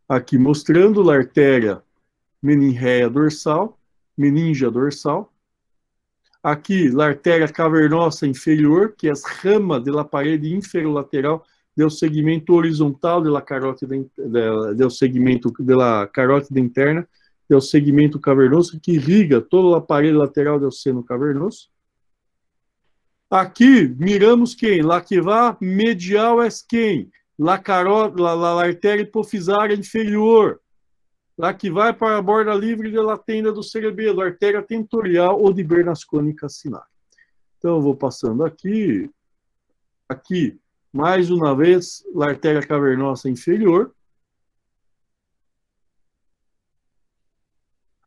Aqui mostrando a artéria meningeia dorsal, meningia dorsal. Aqui, a artéria cavernosa inferior, que é a rama da parede inferolateral do segmento horizontal da carótida, do segmento da carótida interna, do segmento cavernoso, que irriga toda a parede lateral do seno cavernoso. Aqui, miramos quem? Lá que vai medial é quem? La artéria hipofisária inferior. Lá que vai para a borda livre da tenda do cerebelo, artéria tentorial ou de Bernasconi Cassinato. Então, eu vou passando aqui. Aqui, mais uma vez, a artéria cavernosa inferior.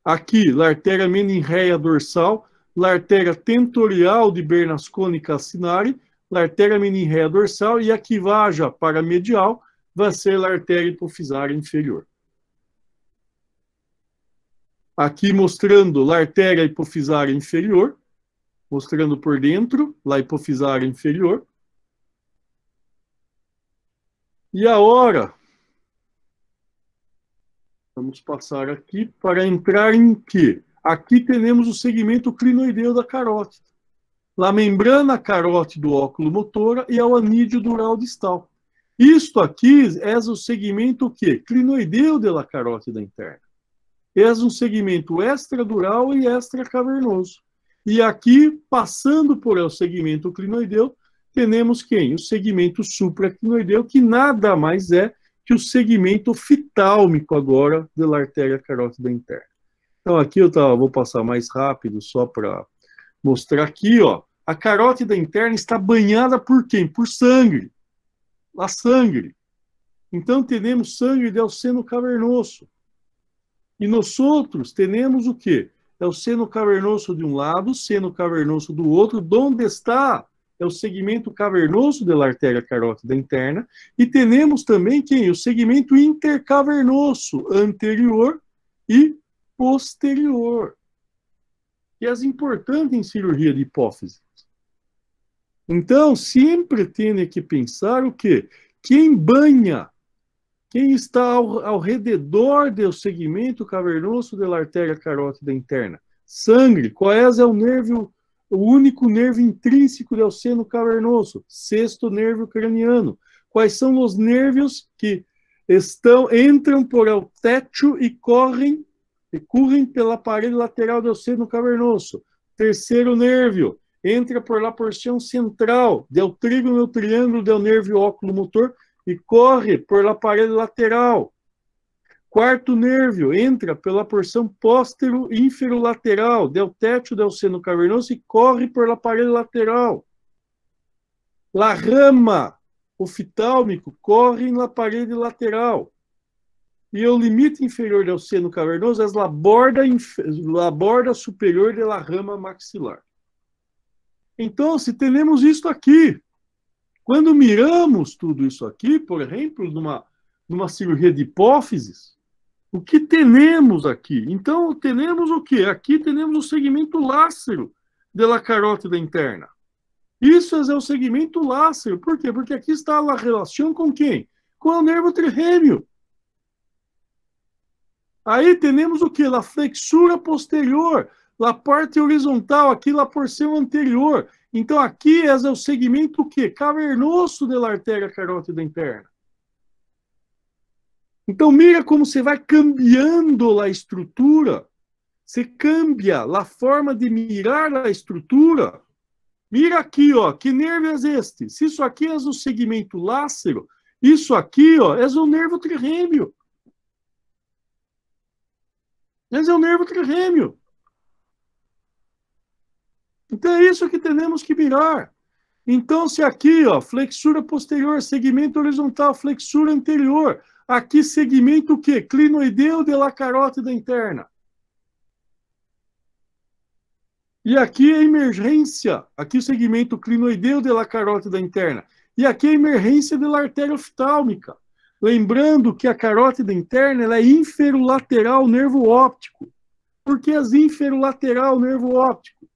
Aqui, a artéria meningeia dorsal, a artéria tentorial de Bernasconi Cassinari, a artéria meningeia dorsal, e aqui vai já para a medial, vai ser a artéria hipofisária inferior. Aqui mostrando a artéria hipofisária inferior, mostrando por dentro, a hipofisária inferior. E agora, vamos passar aqui para entrar em quê? Aqui temos o segmento clinoideu da carótida. A membrana carótida óculo-motora e o anídeo dural distal. Isto aqui é o segmento o quê? Clinoideu da carótida interna. É um segmento extradural e extracavernoso. E aqui, passando por o segmento clinoideu, temos quem? O segmento supraclinoideu, que nada mais é que o segmento oftálmico agora da artéria carótida interna. Então, aqui eu vou passar mais rápido, só para mostrar aqui, ó. A carótida interna está banhada por quem? Por sangue. A sangue. Então, temos sangue do seno cavernoso. E nós outros temos o quê? É o seno cavernoso de um lado, seno cavernoso do outro, onde está é o segmento cavernoso da artéria carótida interna, e temos também quem? O segmento intercavernoso anterior e posterior, que é importante em cirurgia de hipófise. Então, sempre tem que pensar o quê? Quem banha, quem está ao redor do segmento cavernoso da artéria carótida interna? Sangue. Qual é o nervo, o único nervo intrínseco do seno cavernoso? Sexto nervo craniano. Quais são os nervos que entram por el teto e correm pela parede lateral do seno cavernoso? Terceiro nervo entra por la porção central do trígono e triângulo do nervo óculo-motor e corre por la parede lateral. Quarto nervo entra pela porção póstero-inferolateral do teto do seno cavernoso e corre por la parede lateral. La rama oftálmico corre na parede lateral. E o limite inferior do seno cavernoso é a borda superior da rama maxilar. Então, se temos isto aqui, quando miramos tudo isso aqui, por exemplo, numa cirurgia de hipófises, o que temos aqui? Então, temos o quê? Aqui temos o segmento lácero da carótida interna. Isso é o segmento lácero. Por quê? Porque aqui está a relação com quem? Com o nervo trigêmeo. Aí temos o que? A flexura posterior, a parte horizontal, aqui a porção anterior. Então aqui é o segmento o quê? Cavernoso da artéria carótida interna. Então mira como você vai cambiando a estrutura. Você cambia a forma de mirar a estrutura. Mira aqui, ó, que nervo é este? Se isso aqui é o segmento lácero, isso aqui, ó, é o nervo trigêmeo. Esse é o nervo trigêmeo. Então é isso que temos que mirar. Então, se aqui, ó, flexura posterior, segmento horizontal, flexura anterior, aqui segmento o quê? Clinoideu da carótida interna. E aqui a emergência, aqui o segmento clinoideu da carótida interna. E aqui a emergência da artéria oftálmica. Lembrando que a carótida interna ela é inferolateral nervo óptico. Por que as inferolateral nervo óptico?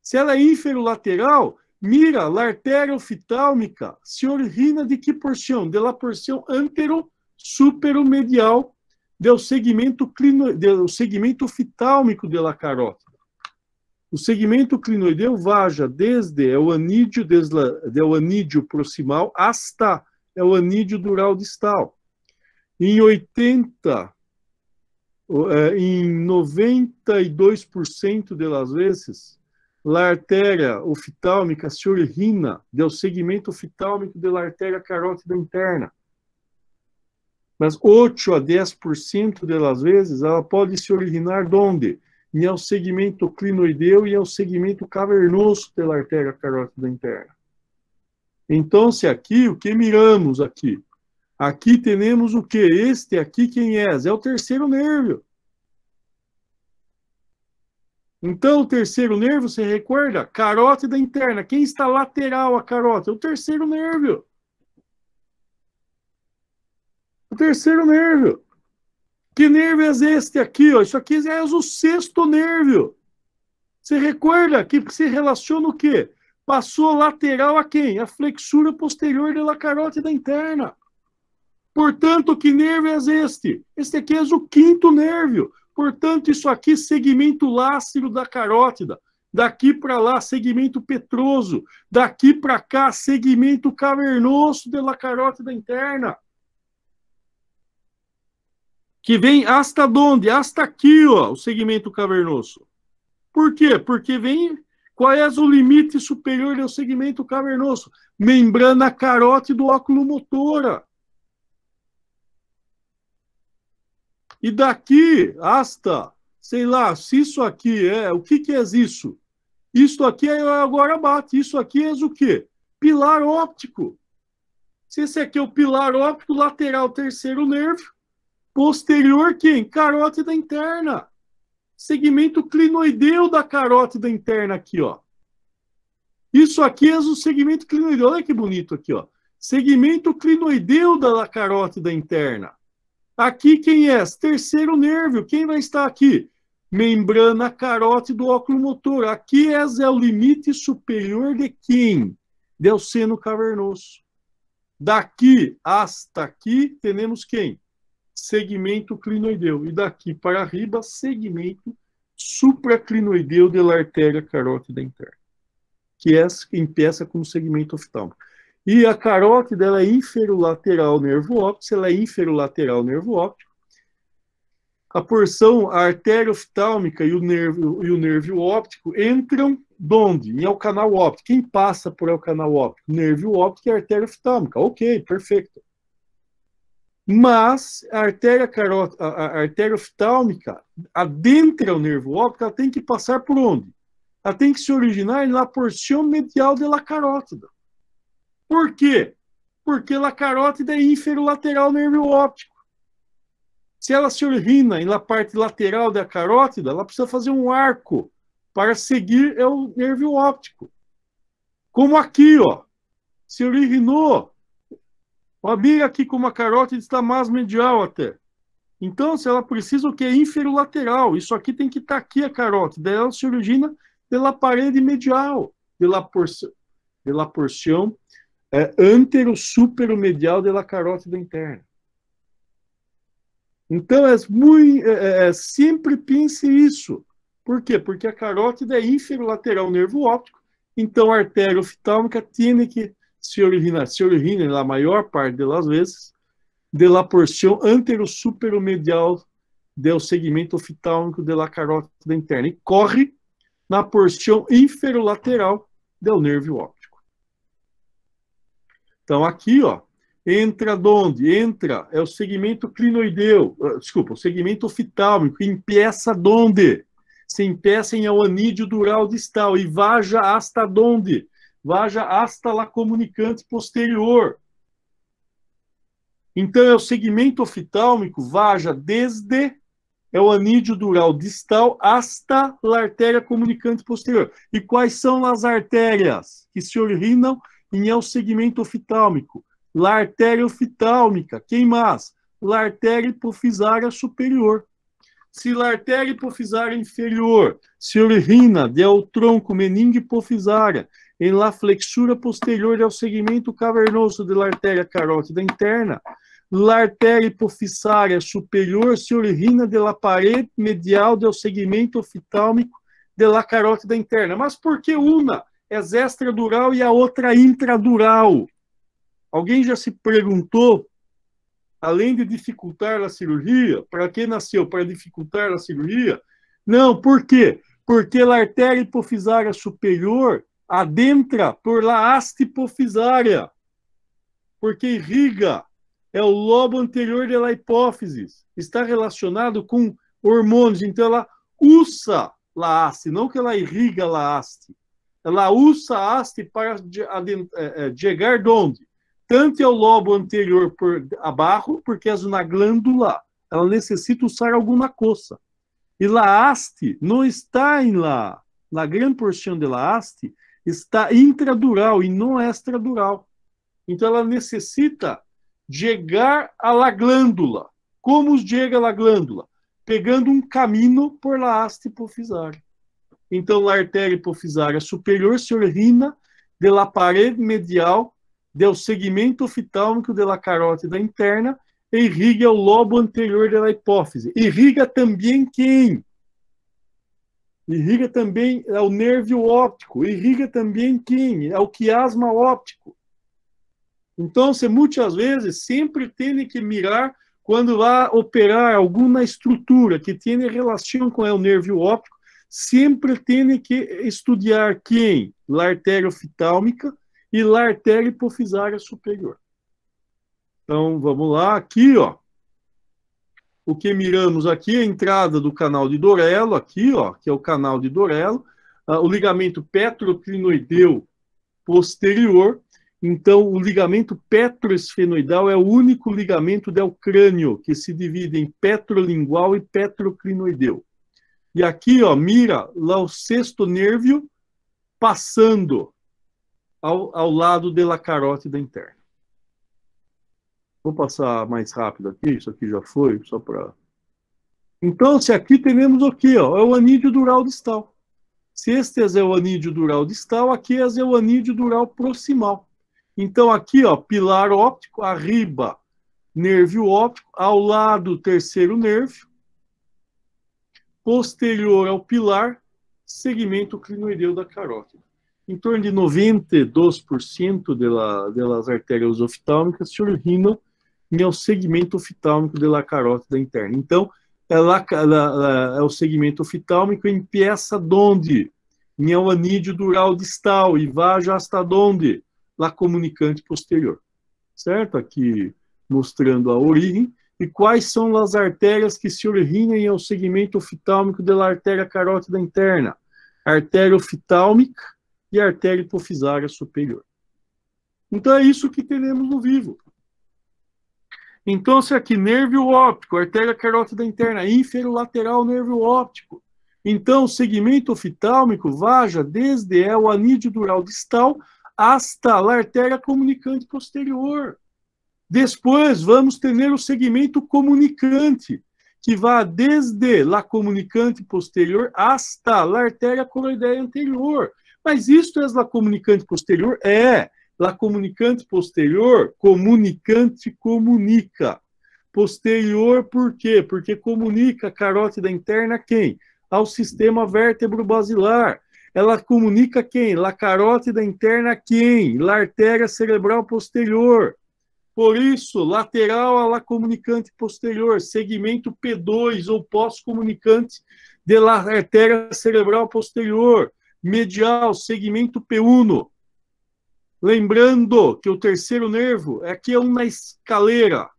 Se ela é inferolateral, mira, a artéria oftálmica se origina de que porção? Da porção antero-superomedial do segmento oftálmico da carótida. O segmento clinoideu vaja desde o anídeo proximal hasta o anídeo dural distal. Em 92% das vezes, a artéria oftálmica se origina do segmento oftálmico da artéria carótida interna. Mas 8 a 10% das vezes, ela pode se originar de onde? E é o segmento clinoideu e é o segmento cavernoso da artéria carótida interna. Então, se aqui, o que miramos aqui? Aqui temos o que? Este aqui, quem é? É o terceiro nervo. Então, o terceiro nervo, você recorda? Carótida interna. Quem está lateral à carótida? O terceiro nervo. O terceiro nervo. Que nervo é este aqui? Ó? Isso aqui é o sexto nervo. Você recorda que se relaciona o quê? Passou lateral a quem? A flexura posterior da carótida interna. Portanto, que nervo é este? Este aqui é o quinto nervo. Portanto, isso aqui, segmento lácero da carótida. Daqui para lá, segmento petroso. Daqui para cá, segmento cavernoso da carótida interna. Que vem hasta onde? Hasta aqui, ó, o segmento cavernoso. Por quê? Porque vem... Qual é o limite superior do segmento cavernoso? Membrana carótida oculomotora. E daqui hasta, sei lá, se isso aqui é... O que é isso? Isso aqui é agora bate. Isso aqui é o quê? Pilar óptico. Se esse aqui é o pilar óptico lateral terceiro nervo, posterior quem? Carótida interna. Segmento clinoideu da carótida interna aqui, ó. Isso aqui é o segmento clinoideu. Olha que bonito aqui, ó. Segmento clinoideu da carótida interna. Aqui quem é? Terceiro nervo. Quem vai estar aqui? Membrana carótida oculomotora. Aqui é o limite superior de quem? Do seno cavernoso. Daqui hasta aqui, temos quem? Segmento clinoideu. E daqui para arriba, segmento supraclinoideu da artéria carótida interna, que é empeça como segmento oftálmico. E a carótida ela é inferolateral nervo óptico. Se ela é inferolateral nervo óptico, a porção, a artéria oftálmica e o nervo óptico entram onde? Em o canal óptico. Quem passa por o canal óptico? Nervo óptico e a artéria oftálmica. Ok, perfeito. Mas a artéria oftálmica, adentra o nervo óptico, ela tem que passar por onde? Ela tem que se originar na porção medial da carótida. Por quê? Porque a carótida é inferolateral nervo óptico. Se ela se origina na parte lateral da carótida, ela precisa fazer um arco para seguir o nervo óptico. Como aqui, ó, se originou. Mira aqui como a carótida está mais medial até. Então, se ela precisa o que? Inferolateral. Isso aqui tem que estar aqui a carótida. Ela se origina de la parede medial, de la porción antero-superomedial de la carótida interna. Então, sempre pense isso. Por quê? Porque a carótida é inferolateral nervo óptico, então a artéria oftálmica tem que se origina na maior parte das vezes de la porción antero-superomedial do segmento oftálmico de la carótida interna e corre na porção inferolateral do nervo óptico. Então, aqui, ó, entra onde? Entra, é o segmento clinoideu, desculpa, o segmento oftálmico, empieza onde? Se empieza em el anídeo dural distal e vaja hasta onde? Vaja hasta la comunicante posterior. Então, é o segmento oftálmico, vaja desde o anídeo dural distal hasta a artéria comunicante posterior. E quais são as artérias que se originam em el segmento oftálmico? La artéria oftálmica. Quem mais? La artéria hipofisária superior. Se a artéria hipofisária inferior se origina do tronco meningo hipofisária em la flexura posterior do segmento cavernoso da artéria carótida interna, a artéria hipofisária superior se origina da parede medial do segmento oftálmico da carótida interna. Mas por que uma é extradural e a outra intradural? Alguém já se perguntou, além de dificultar a cirurgia, para que nasceu? Para dificultar a cirurgia? Não, por quê? Porque a artéria hipofisária superior adentra por la haste hipofisária, porque irriga é o lobo anterior da hipófise, está relacionado com hormônios, então ela usa a haste, não que ela irriga a haste, ela usa a haste para chegar de onde? Tanto é o lobo anterior por abaixo, porque é uma glândula, ela necessita usar alguma coisa. E a haste não está em lá, na grande porção da haste está intradural e não extradural. Então ela necessita chegar à glândula. Como chega à glândula? Pegando um caminho por la haste hipofisária. Então, a artéria hipofisária superior se origina de la parede medial do segmento oftálmico da carótida interna e irriga o lobo anterior da hipófise. Irriga também quem? Irriga também é o nervo óptico. Irriga também quem? É o quiasma óptico. Então, você muitas vezes sempre tem que mirar quando vai operar alguma estrutura que tenha relação com o nervo óptico, sempre tem que estudar quem? A artéria oftálmica e a artéria hipofisária superior. Então, vamos lá. Aqui, ó. O que miramos aqui é a entrada do canal de Dorello, aqui, ó, que é o canal de Dorello, o ligamento petroclinoideu posterior. Então, o ligamento petroesfenoidal é o único ligamento do crânio que se divide em petrolingual e petroclinoideu. E aqui, ó, mira lá o sexto nervo passando ao lado da carótida interna. Vou passar mais rápido aqui, isso aqui já foi, só para... Então, se aqui temos o quê? Ó, é o anídeo dural distal. Se este é o anídeo dural distal, aqui é o anídeo dural proximal. Então, aqui, ó, pilar óptico, arriba, nervo óptico, ao lado, terceiro nervo, posterior ao pilar, segmento clinoideu da carótida. Em torno de 92% das artérias oftálmicas se originam no segmento oftálmico da carótida interna. Então, é o segmento oftálmico empieza onde? No anídeo dural distal e vai hasta onde? La comunicante posterior. Certo? Aqui mostrando a origem. E quais são as artérias que se originam ao segmento oftálmico da artéria carótida interna? Artéria oftálmica e artéria hipofisária superior. Então é isso que temos no vivo. Então, se aqui, nervo óptico, artéria carótida interna, inferolateral nervo óptico. Então, o segmento oftálmico vaja desde o anídeo dural distal hasta a artéria comunicante posterior. Depois, vamos ter o segmento comunicante, que vai desde a comunicante posterior hasta a artéria coroideia anterior. Mas isto é a comunicante posterior? É. A comunicante posterior, comunicante comunica. Posterior, por quê? Porque comunica a carótida interna a quem? Ao sistema vértebro-basilar. Ela comunica quem? A carótida interna a quem? A artéria cerebral posterior. Por isso, lateral à comunicante posterior, segmento P2 ou pós-comunicante da artéria cerebral posterior. Medial, segmento P1. Lembrando que o terceiro nervo aqui é uma escaleira.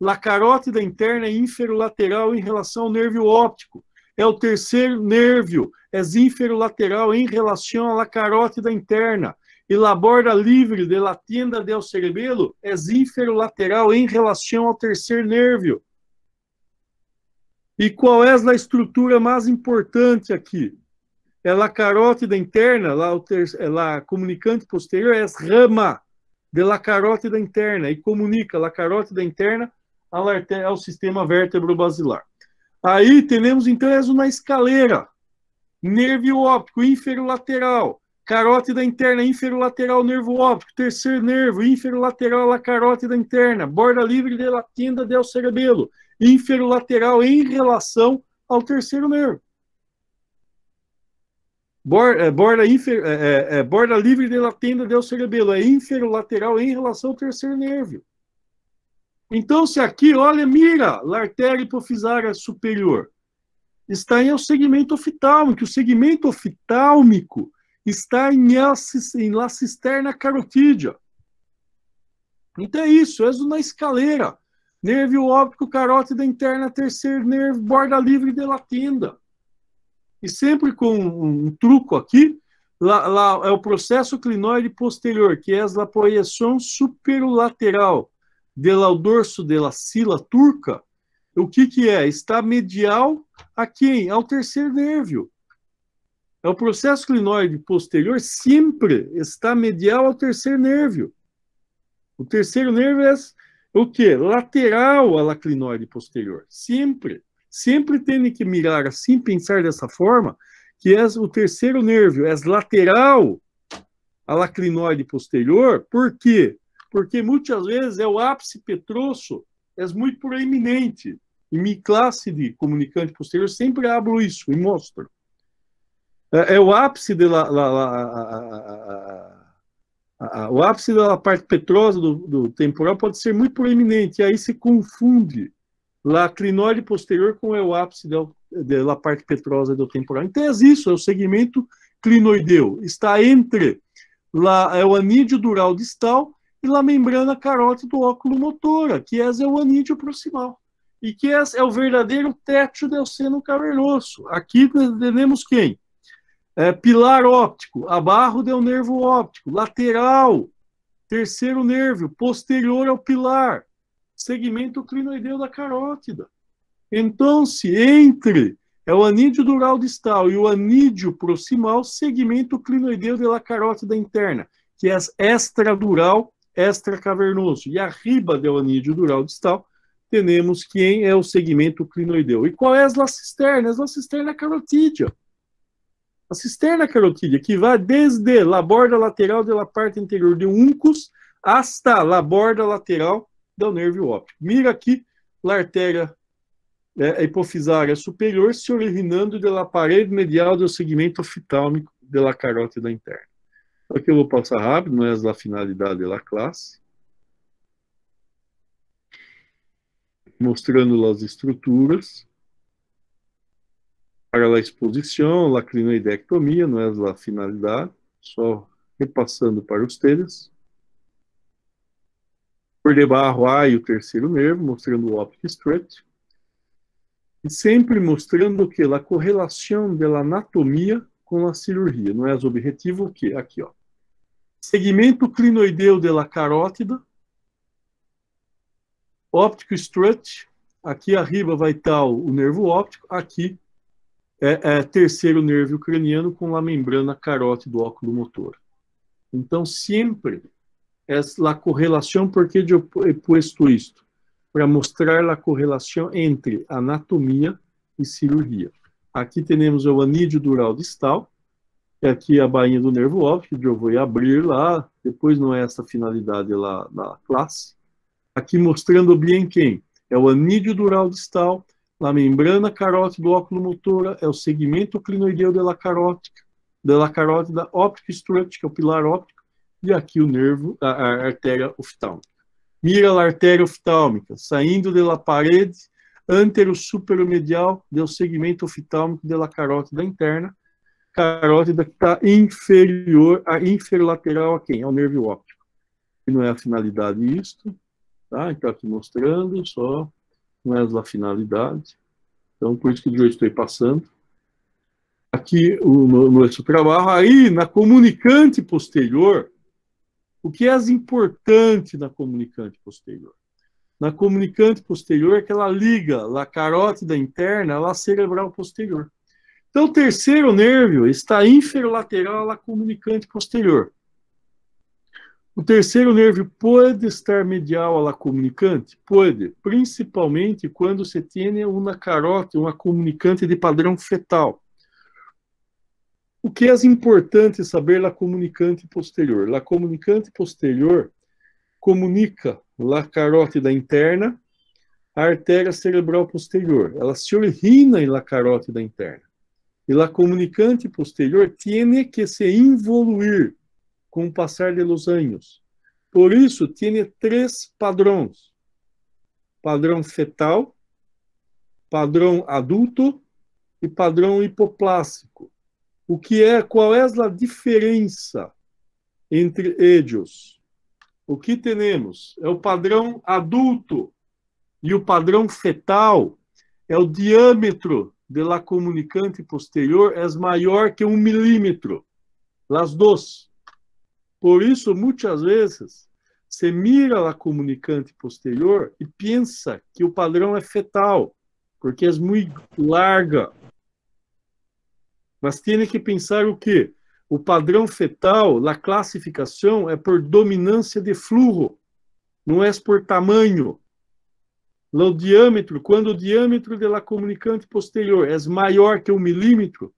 A carótida interna é inferolateral em relação ao nervo óptico. É o terceiro nervo, é inferolateral em relação à carótida interna. E a borda livre de la tienda del cerebelo é inferolateral em relação ao terceiro nervo. E qual é a estrutura mais importante aqui? É a carótida interna, a comunicante posterior, é a rama de la carótida interna e comunica a carótida interna ao sistema vértebro-basilar. Aí temos, então, uma escaleira. Nervo óptico inferolateral, carótida interna inferolateral, nervo óptico, terceiro nervo inferolateral à carótida interna, borda livre de la tienda del cerebelo, inferolateral em relação ao terceiro nervo. Borda livre de la tienda del cerebelo, é inferolateral em relação ao terceiro nervo. Então, se aqui, olha, mira, a artéria hipofisária superior está em o segmento oftálmico. O segmento oftálmico está em la cisterna carotídea. Então é isso, é uma escaleira. Nervo óptico, carótida interna, terceiro nervo, borda livre de la tienda. E sempre com um truco aqui, é o processo clinoide posterior, que é a projeção superolateral do dorso da sila turca. O que é? Está medial a quem? Ao terceiro nervo. É o processo clinoide posterior sempre está medial ao terceiro nervo. O terceiro nervo é o quê? Lateral à clinoide posterior. Sempre. Sempre tem que mirar assim, pensar dessa forma, que é o terceiro nervo, é lateral à clinoide posterior. Por quê? Porque muitas vezes é o ápice petroso, é muito proeminente. Em minha classe de comunicante posterior, sempre abro isso e mostro. É o ápice o ápice da parte petrosa do temporal pode ser muito proeminente, e aí se confunde a clinoide posterior com o ápice da parte petrosa do temporal. Então é isso, é o segmento clinoideu. Está entre o anídeo dural distal e a membrana carótida do óculo motora, que é o anídeo proximal. E que é o verdadeiro teto do seno cavernoso. Aqui temos quem? Pilar óptico, abaixo do nervo óptico, lateral, terceiro nervo, posterior ao pilar, segmento clinoideu da carótida. Então, se entre o anídeo dural distal e o anídeo proximal, segmento clinoideu da carótida interna, que é extradural, extracavernoso. E arriba do anídeo dural distal, temos quem é o segmento clinoideu. E qual é a cisterna? A cisterna carotídea. A cisterna carotídea, que vai desde a borda lateral da parte anterior do uncus hasta a borda lateral do nervo óptico. Mira aqui a artéria hipofisária superior se originando da parede medial do segmento oftálmico da carótida interna. Aqui eu vou passar rápido, não é a finalidade da classe. Mostrando as estruturas para a exposição, a clinoidectomia, não é a finalidade, só repassando para os telhas. Por debaixo há o terceiro nervo, mostrando o optic stretch. E sempre mostrando que a correlação da anatomia com a cirurgia. Não é o objetivo o quê? Aqui, ó. Segmento clinoideu da carótida, óptico stretch, aqui arriba vai estar o nervo óptico, aqui é terceiro nervo craniano com a membrana carótida do óculo motor. Então, sempre é a correlação, porque eu he puesto isto. para mostrar a correlação entre anatomia e cirurgia. Aqui temos o anídeo dural distal, e aqui a bainha do nervo óptico, que eu vou abrir lá, depois não é essa finalidade lá na classe. Aqui mostrando bem quem é o anídeo dural distal, a membrana carótida oculomotora, é o segmento clinoideu da carótida óptica struct, que é o pilar óptico, e aqui o nervo, a artéria oftálmica. Mira a artéria oftálmica, saindo da parede antero-superomedial do segmento oftálmico da carótida interna, carótida que está inferior, inferolateral a quem? Ao nervo óptico. E não é a finalidade isto, tá? Então aqui mostrando, só não é a finalidade. Então, por isso que eu estou passando. Aqui, no nosso trabalho. Aí, na comunicante posterior, o que é importante na comunicante posterior? Na comunicante posterior é que ela liga a carótida interna à cerebral posterior. Então, o terceiro nervo está inferolateral à comunicante posterior. O terceiro nervo pode estar medial à comunicante? Pode, principalmente quando se tem uma carótida, uma comunicante de padrão fetal. O que é importante saber da comunicante posterior? A comunicante posterior comunica a carótida interna à artéria cerebral posterior. Ela se origina na carótida interna. E a comunicante posterior tem que se evoluir com o passar dos anos. Por isso, tem três padrões. Padrão fetal, padrão adulto e padrão hipoplástico. Qual é a diferença entre eles? O que temos? É o padrão adulto e o padrão fetal é o diâmetro da comunicante posterior é maior que 1 milímetro. As duas. Por isso, muitas vezes, se mira a comunicante posterior e pensa que o padrão é fetal, porque é muito larga. Mas tem que pensar o quê? O padrão fetal, a classificação é por dominância de fluxo, não é por tamanho. O diâmetro, quando o diâmetro da comunicante posterior é maior que 1 milímetro,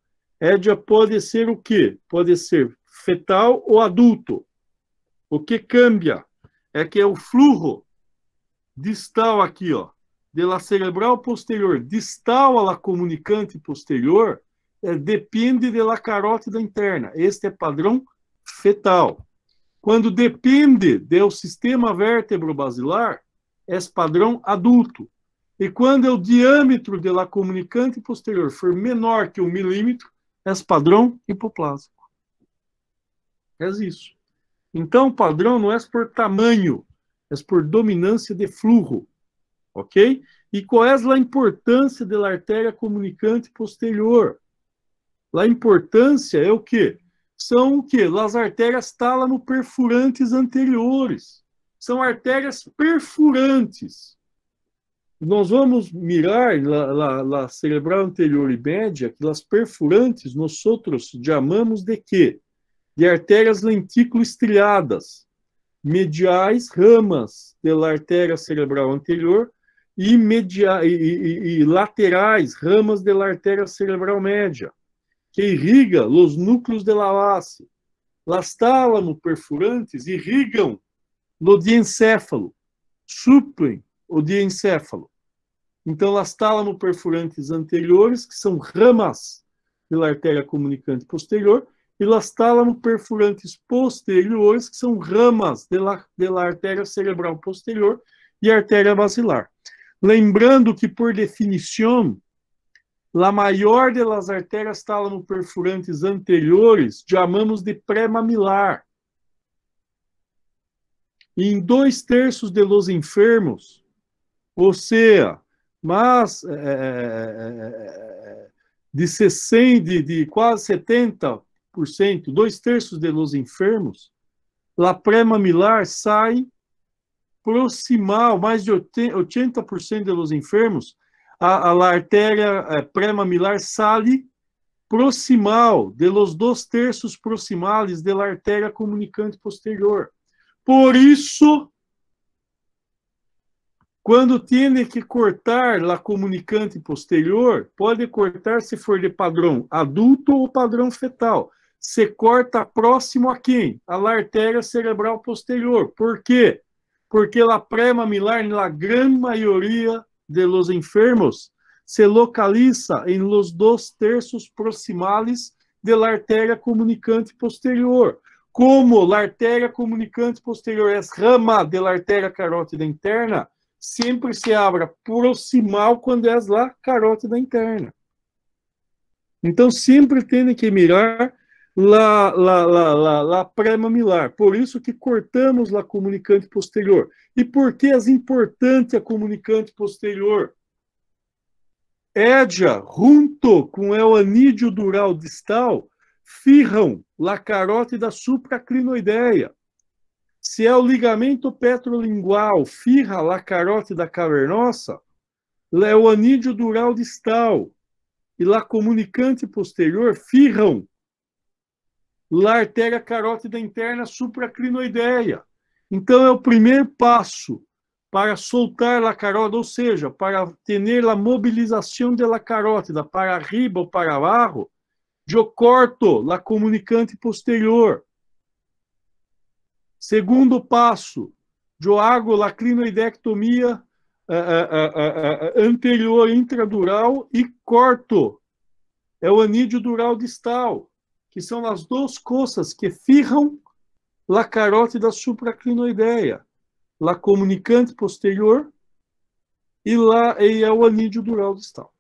já pode ser o quê? Pode ser fetal ou adulto. O que cambia é que o fluxo distal aqui, ó, da cerebral posterior, distal à comunicante posterior, depende da carótida interna. Este é padrão fetal. Quando depende do sistema vértebro-basilar, é padrão adulto. E quando o diâmetro da comunicante posterior for menor que 1 milímetro, é padrão hipoplásico. É isso. Então, o padrão não é por tamanho, é por dominância de fluxo. Ok? E qual é a importância da artéria comunicante posterior? A importância é o quê? São o quê? As artérias tálamo-perfurantes anteriores. São artérias perfurantes. Nós vamos mirar a cerebral anterior e média, que as perfurantes nós outros chamamos de quê? De artérias lentículo-estriadas, mediais, ramas da artéria cerebral anterior e laterais, ramas da artéria cerebral média, que irriga os núcleos da face. As tálamo-perfurantes irrigam no diencéfalo, suplem o diencéfalo. Então, as tálamo-perfurantes anteriores, que são ramas da artéria comunicante posterior, e as tálamo-perfurantes posteriores, que são ramas da artéria cerebral posterior e artéria basilar. Lembrando que, por definição, a maior das artérias tálamo-perfurantes anteriores chamamos de pré-mamilar. E em 2/3 dos enfermos, ou seja, mas de quase 70%, 2/3 dos enfermos, a pré-mamilar sai proximal, mais de 80% dos enfermos, a artéria pré-mamilar sai proximal, de los 2/3 proximales da artéria comunicante posterior. Por isso, Quando tem que cortar la comunicante posterior, pode cortar se for de padrão adulto ou padrão fetal. Se corta próximo a quem? A la artéria cerebral posterior. Por quê? Porque la pré-mamilar, na grande maioria de los enfermos, se localiza em los 2/3 proximales de la artéria comunicante posterior. Como la artéria comunicante posterior é rama de la artéria carótida interna, sempre se abre proximal quando é a carótida interna. Então, sempre tem que mirar la pré-mamilar. Por isso que cortamos la comunicante posterior. E por que é importante a comunicante posterior? Ella, junto com o anídeo dural distal, firram la carótida supraclinoideia. Se é o ligamento petrolingual firra la carótida cavernosa, é o anídeo dural distal e la comunicante posterior firram la artéria carótida interna supraclinoideia. Então, é o primeiro passo para soltar la carótida, ou seja, para ter a mobilização de la carótida para arriba ou para abaixo, eu corto la comunicante posterior. Segundo passo, eu hago la clinoidectomia anterior intradural e corto. É o anídeo dural distal, que são as duas coisas que firram la carótida supraclinoideia, la comunicante posterior e é o anídeo dural distal.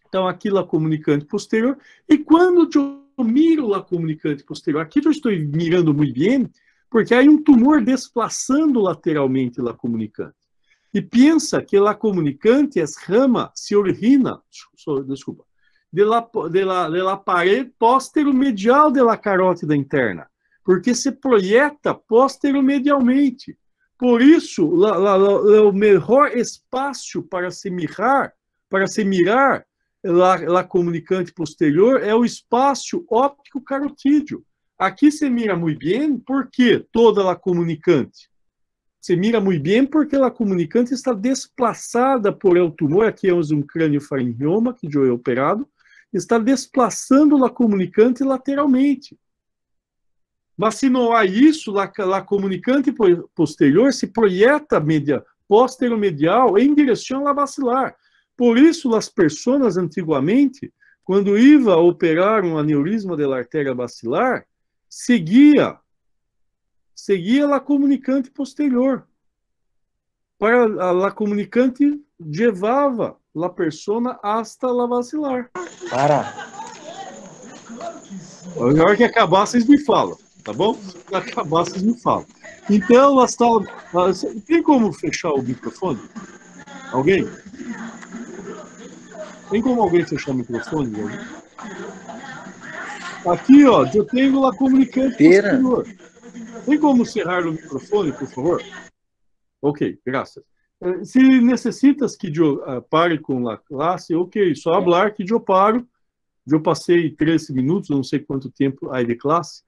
Então, aqui la comunicante posterior. E quando eu miro la comunicante posterior, aqui eu estou mirando muito bem, porque há um tumor desplaçando lateralmente la comunicante. E pensa que la comunicante é rama, se origina, desculpa, de la pared póstero-medial de la carótida interna, porque se projeta póstero-medialmente. Por isso, o melhor espaço para se mirar la comunicante posterior é o espaço óptico carotídeo. Aqui se mira muito bem, porque toda a comunicante. Se mira muito bem porque a comunicante está desplaçada por el tumor. Aqui é um crânio-faringioma que já é operado. Está desplaçando a comunicante lateralmente. Mas se não há isso, a comunicante posterior se projeta póstero-medial em direção à bacilar. Por isso, as pessoas antigamente, quando iam operar um aneurisma da artéria bacilar, seguia a comunicante posterior. Para a comunicante levava a pessoa hasta a basilar. Para. Na hora que acabar, vocês me falam, tá bom? Se acabar, vocês me falam. Então, tem como fechar o microfone? Alguém? Tem como alguém fechar o microfone? Aqui, ó, eu tenho a comunicante posterior. Tem como cerrar o microfone, por favor? Ok, graças. Se necessitas que eu pare com a classe, ok, só falar que eu paro. Eu passei 13 minutos, não sei quanto tempo aí de classe.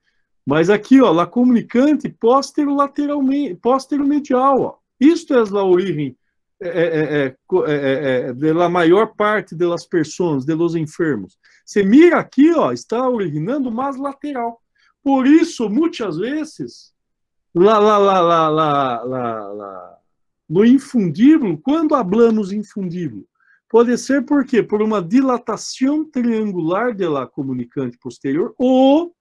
Mas aqui, ó, a comunicante póstero-medial, ó. Isto é a origem da maior parte das pessoas, dos enfermos. Você mira aqui, ó, está originando mais lateral. Por isso, muitas vezes, no infundíbulo, quando hablamos infundíbulo, pode ser por quê? Por uma dilatação triangular da comunicante posterior, ou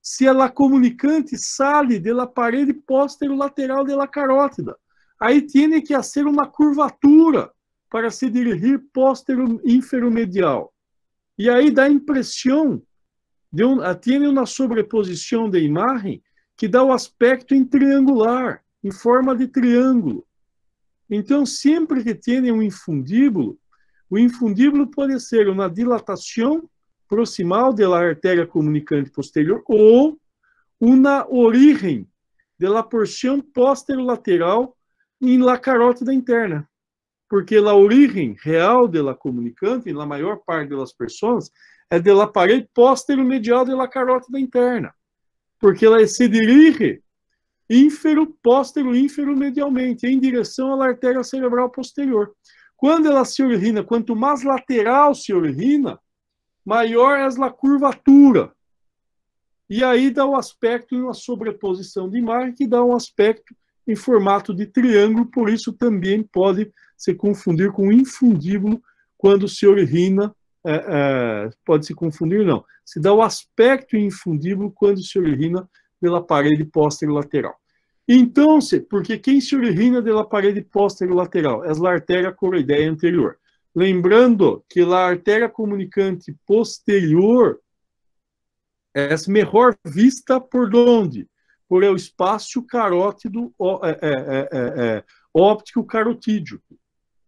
se a comunicante sai da parede póstero-lateral da carótida. Aí tem que fazer uma curvatura para se dirigir póstero-inferomedial. E aí dá a impressão, tem uma sobreposição de imagem que dá o aspecto em triangular, em forma de triângulo. Então, sempre que tem um infundíbulo, o infundíbulo pode ser uma dilatação proximal da artéria comunicante posterior ou uma origem da porção póstero-lateral em la carótida interna. Porque a origem real da comunicante, na maior parte das pessoas, é da parede póstero-medial da carótida interna. Porque ela se dirige ínfero, póstero, ínfero, medialmente, em direção à artéria cerebral posterior. Quando ela se origina, quanto mais lateral se origina, maior é a curvatura. E aí dá o aspecto em uma sobreposição de imagem que dá um aspecto em formato de triângulo, por isso também pode se confundir com infundíbulo quando se origina, pode se confundir não, se dá o aspecto infundíbulo quando se origina pela parede posterolateral. Então, porque quem se origina pela parede posterolateral é a artéria coroideia anterior. Lembrando que a artéria comunicante posterior é melhor vista por onde? Por el espaço carótido óptico carotídeo.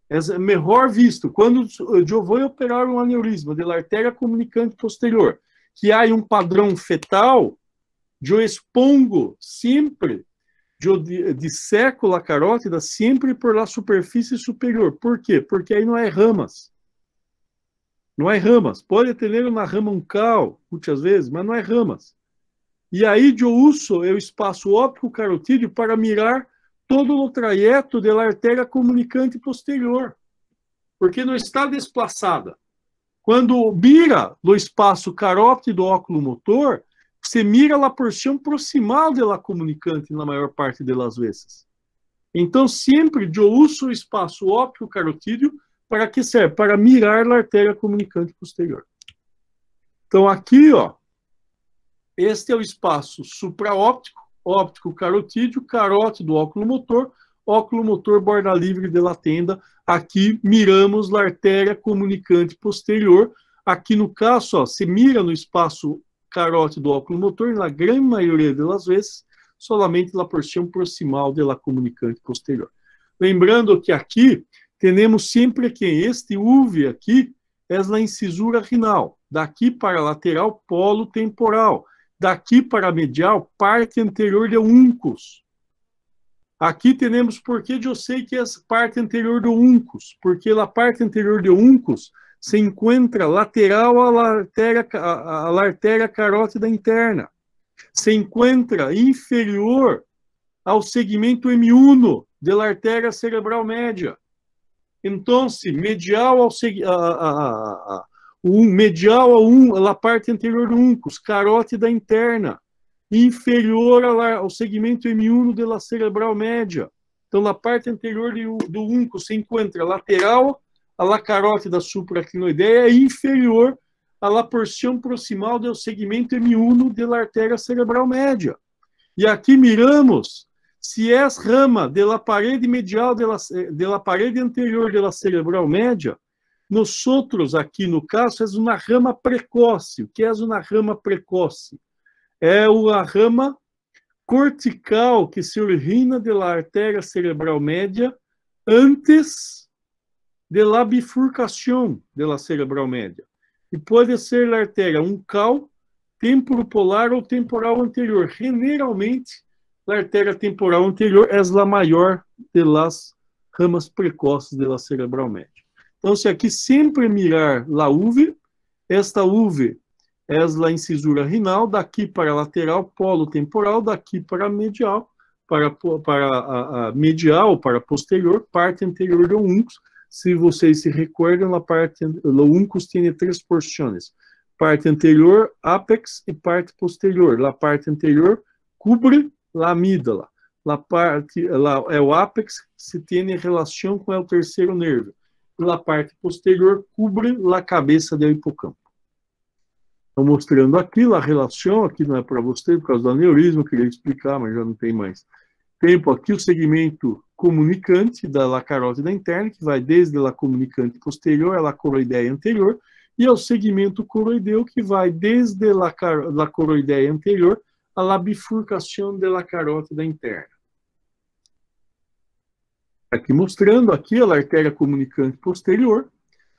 É melhor visto. Quando eu vou operar um aneurisma da artéria comunicante posterior, que há um padrão fetal, eu expongo sempre, eu disseco a carótida sempre por la superfície superior. Por quê? Porque aí não há ramas. Não é ramas. Pode ter uma rama uncal, muitas vezes, mas não é ramas. E aí eu uso o espaço óptico carotídeo para mirar todo o trajeto da artéria comunicante posterior, porque não está desplaçada. Quando mira no espaço carótido oculomotor, você mira a porção proximal da comunicante na maior parte das vezes. Então, sempre eu uso o espaço óptico carotídeo para que serve? Para mirar a artéria comunicante posterior. Então, aqui, ó, este é o espaço supraóptico, óptico carotídeo, carótido oculomotor borda livre de la tenda. Aqui miramos a artéria comunicante posterior. Aqui no caso, ó, se mira no espaço carótido oculomotor, na grande maioria das vezes, solamente a porção proximal da comunicante posterior. Lembrando que aqui temos sempre que este UV aqui é a incisura renal. Daqui para a lateral, polo temporal. Daqui para a medial, parte anterior do uncus. Aqui temos porque eu sei que é a parte anterior do uncus, porque a parte anterior do uncus se encontra lateral à artéria carótida interna. Se encontra inferior ao segmento M1 da artéria cerebral média. Então, medial à parte anterior do uncus, carótida interna, inferior ao segmento M1 da cerebral média. Então, na parte anterior do uncus se encontra lateral à carótida supraclinoideia e inferior à porção proximal do segmento M1 da artéria cerebral média. E aqui miramos se é rama da parede medial da parede anterior da cerebral média. Nós outros aqui no caso é uma rama precoce. O que é uma rama precoce? É uma rama cortical que se origina da artéria cerebral média antes da bifurcação da cerebral média. E pode ser a artéria uncal, temporopolar ou temporal anterior. Generalmente, a artéria temporal anterior é a maior das ramas precoces da cerebral média. Então, se aqui sempre mirar a UV, esta UV é a incisura renal, daqui para a lateral, polo temporal, daqui para a medial, para a medial, para a posterior, parte anterior do uncus. Se vocês se recordam, o uncus tem 3 porções: parte anterior, ápex, e parte posterior. A parte anterior cobre a amígdala. É o ápex se tem relação com o terceiro nervo. A parte posterior cobre a cabeça do hipocampo. Estou mostrando aqui a relação, aqui não é para você, por causa do aneurisma, eu queria explicar, mas já não tem mais tempo. Aqui o segmento comunicante da carótida interna, que vai desde a comunicante posterior à coroideia anterior, e ao segmento coroideu, que vai desde a coroideia anterior à bifurcação da carótida interna. Aqui mostrando aqui a artéria comunicante posterior.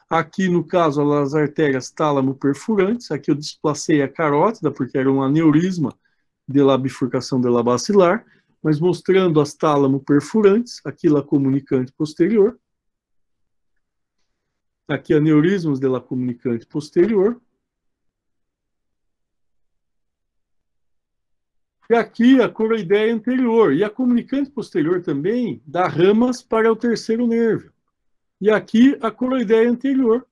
Aqui, no caso, as artérias tálamo-perfurantes. Aqui eu desplacei a carótida, porque era um aneurisma da bifurcação da bacilar, mas mostrando as tálamo-perfurantes, aqui a comunicante posterior. Aqui aneurismos da comunicante posterior. E aqui a coroideia anterior. E a comunicante posterior também dá ramas para o terceiro nervo. E aqui a coroideia anterior,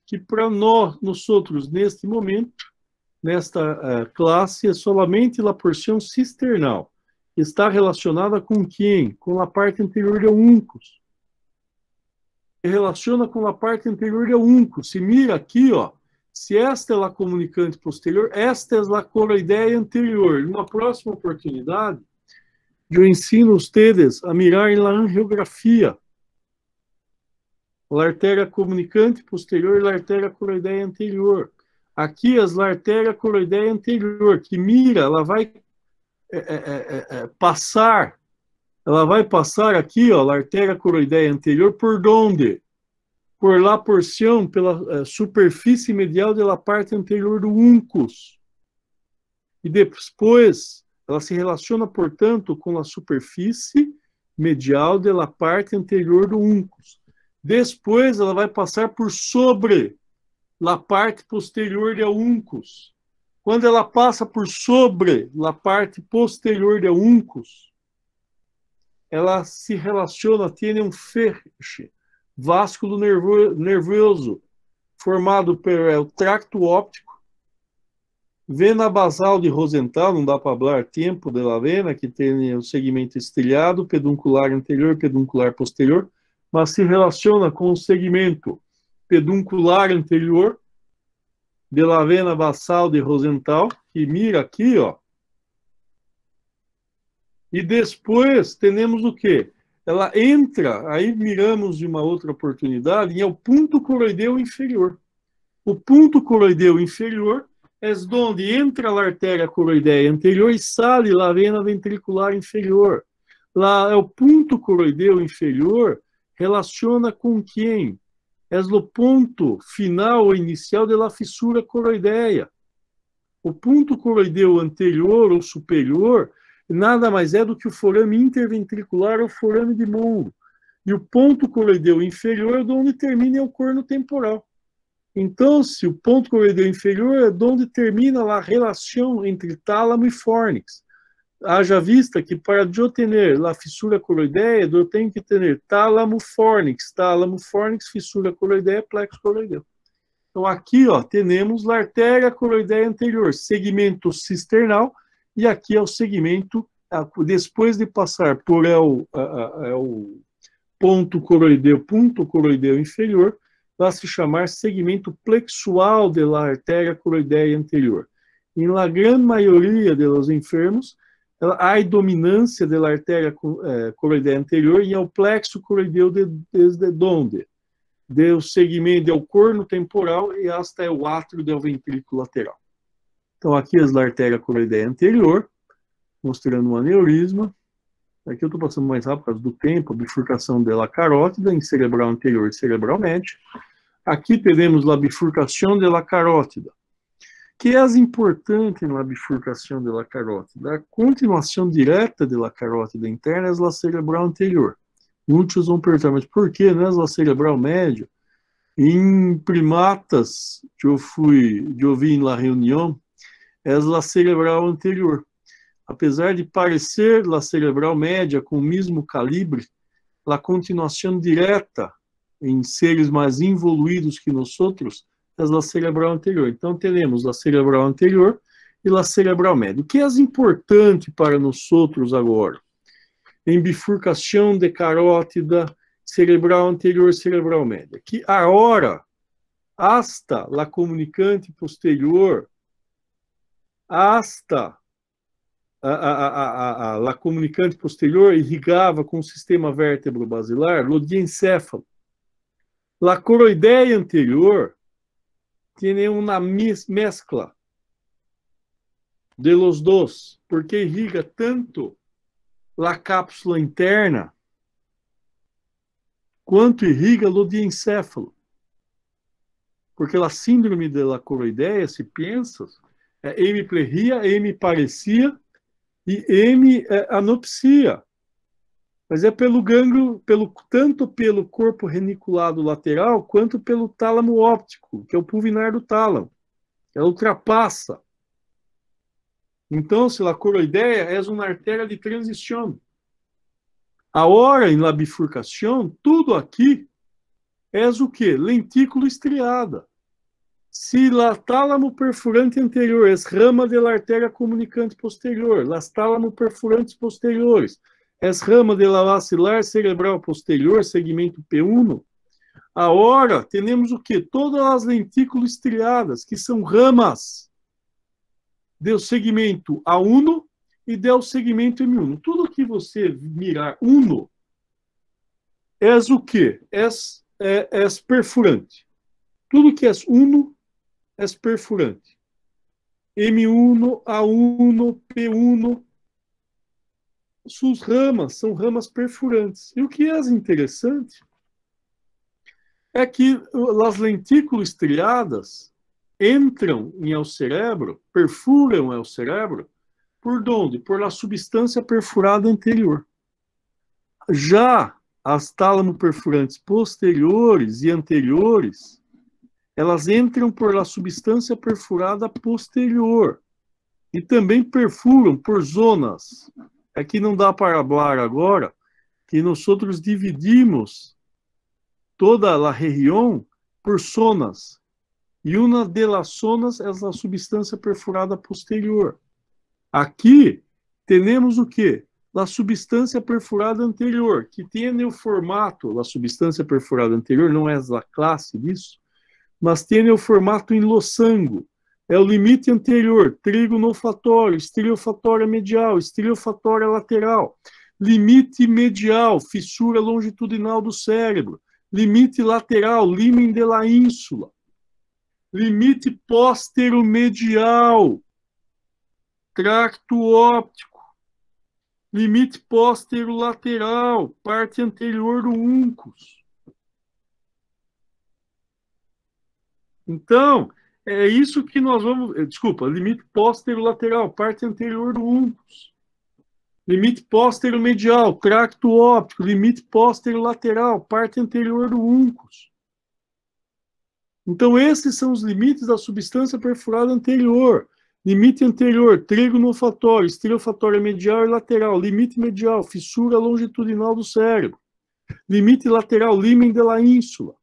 que para nós outros, neste momento, nesta classe, é somente a porção cisternal. Está relacionada com quem? Com a parte anterior do úncus. Relaciona com a parte anterior do úncus. Se mira aqui, ó, se esta é a comunicante posterior, esta é a coroideia anterior. Em uma próxima oportunidade, eu ensino vocês a mirar na angiografia a artéria comunicante posterior e a artéria coroideia anterior. Aqui as artéria coroideia anterior, que mira, ela vai passar aqui, ó, a artéria coroideia anterior, por onde? Por la porção, pela superfície medial da parte anterior do úncus. E depois, ela se relaciona, portanto, com a superfície medial da parte anterior do úncus. Depois, ela vai passar por sobre a parte posterior do úncus. Quando ela passa por sobre a parte posterior do úncus, ela se relaciona, tem um feixe vásculo nervoso formado pelo tracto óptico, vena basal de Rosenthal, não dá para falar tempo da vena, que tem o segmento estriado, peduncular anterior, peduncular posterior, mas se relaciona com o segmento peduncular anterior da vena basal de Rosenthal, que mira aqui, ó. E depois temos o quê? Ela entra, aí miramos de uma outra oportunidade, e é o ponto coroideu inferior. O ponto coroideu inferior é onde entra a artéria coroideia anterior e sai a vena ventricular inferior. Lá é o ponto coroideu inferior, relaciona com quem? É o ponto final ou inicial da fissura coroideia. O ponto coroideu anterior ou superior nada mais é do que o forame interventricular ou forame de Monro. E o ponto coroideu inferior é onde termina o corno temporal. Então, se o ponto coroideu inferior é onde termina a relação entre tálamo e fórnix. Haja vista que para eu ter a fissura coroideia, eu tenho que ter tálamo, fórnix, fissura coroideia, plexo coroideu. Então, aqui, ó, temos a artéria coroideia anterior, segmento cisternal, e aqui é o segmento, depois de passar por o ponto coroideu inferior, vai se chamar segmento plexual da artéria coroideia anterior. Em la grande maioria dos enfermos, há dominância da artéria coroideia anterior e é o plexo coroideu desde onde? Do segmento do corno temporal e até o átrio do ventrículo lateral. Então, aqui é a artéria coroideia anterior, mostrando um aneurisma. Aqui eu estou passando mais rápido por causa do tempo, a bifurcação da carótida em cerebral anterior e cerebral médio. Aqui teremos a bifurcação da carótida. Que é as importante na bifurcação da carótida? A continuação direta da carótida interna é a cerebral anterior. Muitos vão perguntar, mas por que não é a cerebral médio? Em primatas que eu vi na reunião, é a cerebral anterior. Apesar de parecer a cerebral média com o mesmo calibre, a continuação direta em seres mais evoluídos que nós outros é a cerebral anterior. Então, teremos a cerebral anterior e a cerebral média. O que é importante para nós outros agora? Em bifurcação de carótida, cerebral anterior, cerebral média. Que a hora, hasta la comunicante posterior, hasta a comunicante posterior irrigava com o sistema vértebro-basilar, o diencéfalo. La coroideia anterior tem uma mescla de los dos, porque irriga tanto a cápsula interna quanto irriga o diencéfalo. Porque a síndrome da coroideia, se pensa, é hemiplegia, hemiparesia e hemianopsia. Mas é pelo gânglio, tanto pelo corpo reniculado lateral, quanto pelo tálamo óptico, que é o pulvinar do tálamo. Ela ultrapassa. Então, se a coroidea é uma artéria de transição. Agora, em la bifurcação, tudo aqui é o quê? Lentículo estriada. Se la tálamo perfurante anterior é rama de la artéria comunicante posterior, las tálamo perfurantes posteriores é rama de la vacilar cerebral posterior, segmento P1, agora temos o quê? Todas as lentículos estriadas, que são ramas do segmento A1 e do segmento M1. Tudo que você mirar uno é o quê? É perfurante. Tudo que é uno é perfurante. M1, A1, P1, suas ramas são ramas perfurantes. E o que é interessante é que as lentículas estriadas entram ao cérebro, perfuram o cérebro, por onde? Por a substância perfurada anterior. Já as tálamo perfurantes posteriores e anteriores, elas entram por la substância perfurada posterior e também perfuram por zonas. Aqui não dá para falar agora que nós outros dividimos toda a região por zonas. E uma delas zonas é a substância perfurada posterior. Aqui temos o quê? A substância perfurada anterior, que tem o formato, a substância perfurada anterior não é a classe disso, mas tem o formato em losango. É o limite anterior, trigonofatório, estriofatória medial, estriofatória lateral, limite medial, fissura longitudinal do cérebro, limite lateral, límen de la ínsula, limite póstero-medial, tracto óptico, limite póstero-lateral, parte anterior do uncus. Então, é isso que nós vamos... Desculpa, limite póstero-lateral, parte anterior do uncus. Limite póstero-medial, tracto óptico, limite póstero-lateral, parte anterior do uncus. Então, esses são os limites da substância perfurada anterior. Limite anterior, trigonofatório, estriofatória medial e lateral. Limite medial, fissura longitudinal do cérebro. Limite lateral, límen de la ínsula.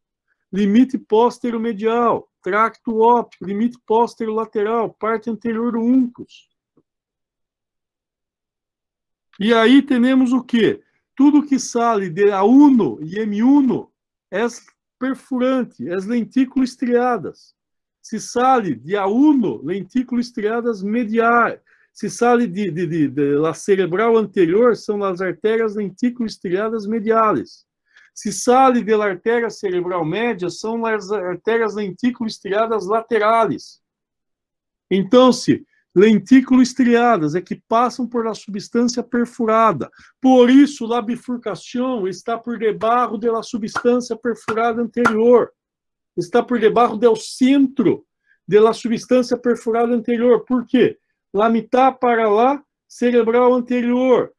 Limite póstero-medial, tracto óptico. Limite póstero-lateral, parte anterior do uncus. E aí temos o quê? Tudo que sai de A1 e M1 é perfurante, as lentículas estriadas. Se sai de A1, lentículas estriadas mediais. Se sai da cerebral anterior, são as artérias lentículas estriadas mediales. Se sai da artéria cerebral média, são as artérias lentículas estriadas laterales. Então, se lentículas estriadas é que passam por a substância perfurada. Por isso, a bifurcação está por debaixo da substância perfurada anterior. Está por debaixo do centro da substância perfurada anterior. Por quê? La mitad para lá, cerebral anterior.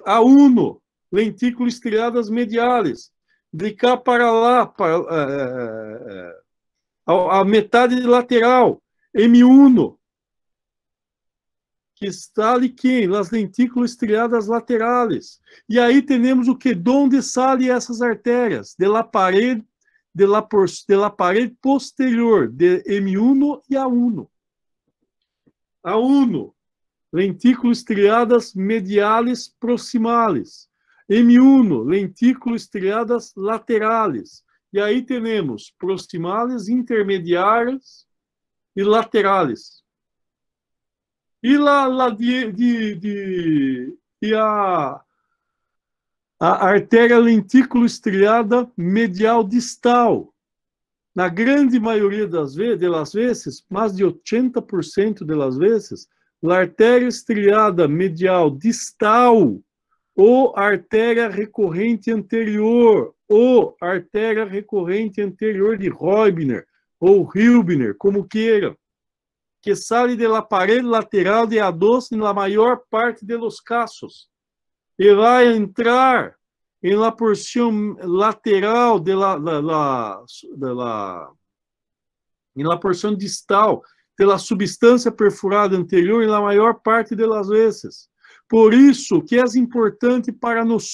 A1, lentículas estriadas mediales. De cá para lá, a metade lateral. M1. Que está ali quem? Las lentículas estriadas laterales. E aí temos o que? De onde saem essas artérias? De la parede posterior, de M1 e A1. A1, lentículas estriadas mediales proximales. M1, lentículas estriadas laterales. E aí temos proximales, intermediárias e laterales. E a artéria lentículo estriada medial distal. Na grande maioria das vezes, mais de 80% das vezes, a artéria estriada medial distal ou artéria recorrente anterior, ou artéria recorrente anterior de Reubner ou Hilbner, como queiram, que sai da parede lateral de A2 na maior parte dos casos e vai entrar em la porção lateral em la porção distal de la substância perfurada anterior na maior parte das vezes. Por isso que é importante para nós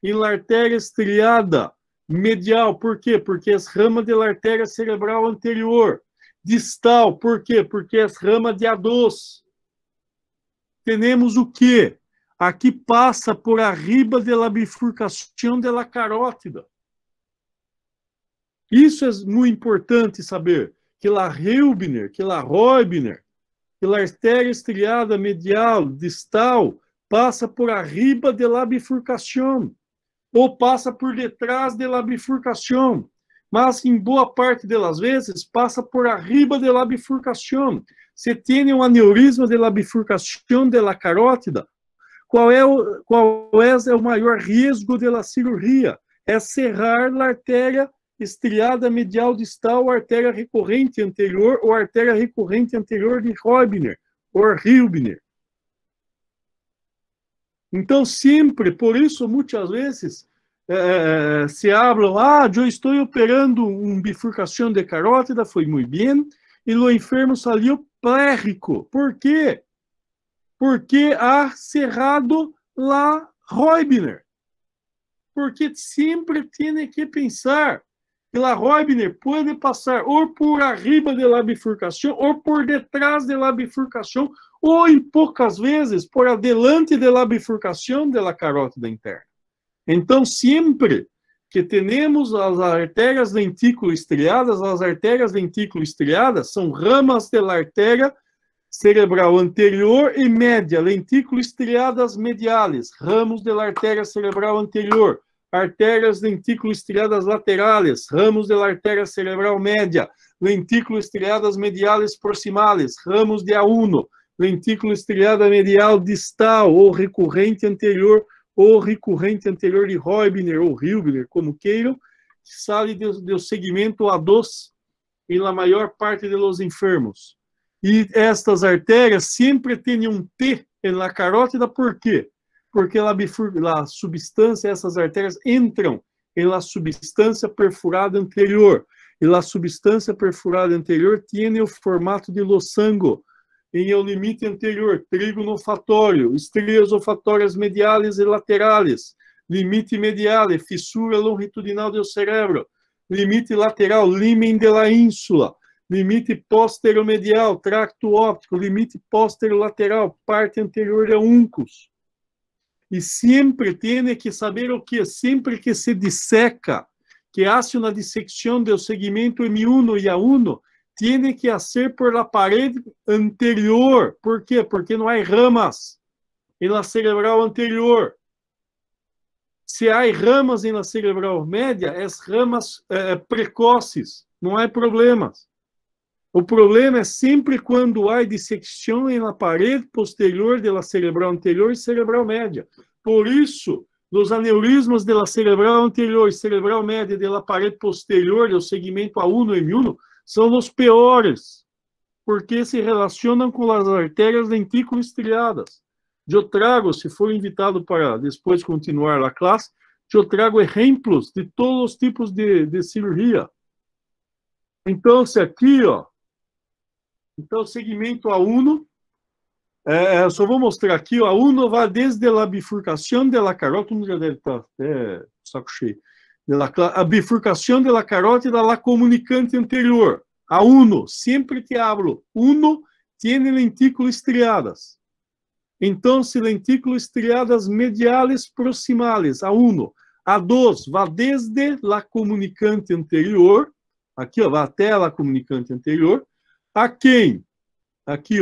em la artéria estriada medial. Por quê? Porque é rama da artéria cerebral anterior. Distal, por quê? Porque é rama de A2. Temos o quê? Aqui passa por arriba da bifurcação da carótida. Isso é muito importante saber, que a Reubner, que a Reubner, que a artéria estriada medial distal passa por arriba da bifurcação, ou passa por detrás da bifurcação, mas em boa parte das vezes passa por arriba da bifurcação. Se tem um aneurisma da bifurcação da carótida, qual é o maior risco da cirurgia? É cerrar a artéria estriada medial distal, artéria recorrente anterior ou artéria recorrente anterior de Reubner ou Reubner. Então, sempre, por isso, muitas vezes, se hablam, eu estou operando bifurcação de carótida, foi muito bem, e o enfermo saiu plérico. Por quê? Porque ha cerrado la Reubner. Porque sempre tem que pensar que a Reubner pode passar ou por arriba da bifurcação ou por detrás da bifurcação, ou em poucas vezes por adelante da bifurcação da carótida interna. Então, sempre que temos as artérias lentículo-estriadas, as artérias lentículo-estriadas são ramas da artéria cerebral anterior e média, lentículo-estriadas mediales, ramos da artéria cerebral anterior, artérias lentículo-estriadas laterales, ramos da artéria cerebral média, lentículo-estriadas mediales proximales, ramos de A1, lentículo-estriada medial distal, ou recorrente anterior de Reubner ou Reubner, como queiram, que sai do segmento A2 em la maior parte dos enfermos. E estas artérias sempre têm um T na carótida, por quê? Porque a substância, essas artérias entram na substância perfurada anterior. E a substância perfurada anterior tem o formato de losango, em o limite anterior, trígono olfatório, estrias olfatórias mediales e laterales, limite mediale, fissura longitudinal do cérebro, limite lateral, limen de la ínsula, limite posteromedial, tracto óptico, limite posterolateral, parte anterior de uncus. E sempre tem que saber o que? Sempre que se disseca, que hace uma dissecção do segmento M1 e A1, tem que ser por la parede anterior. Por quê? Porque não há ramas na cerebral anterior. Se há ramas na cerebral média, as ramas precoces, não há problemas. O problema é sempre quando há dissecção na parede posterior da cerebral anterior e cerebral média. Por isso, os aneurismas da cerebral anterior e cerebral média da parede posterior do segmento A1 e M1 são os piores, porque se relacionam com as artérias lentículo-estriadas. Eu trago, se for invitado para depois continuar a classe, eu trago exemplos de todos os tipos de cirurgia. Então, se aqui, então, segmento A1, só vou mostrar aqui, A1 vai desde a bifurcação da carótida, todo mundo já deve estar até saco cheio, a bifurcação da carótida a comunicante anterior. A1, sempre que hablo, 1 tem lentículo estriadas. Então, se lentículo estriadas mediales proximales, A1. A2 vai desde a comunicante anterior, aqui, vai até a comunicante anterior, a quem? Aqui,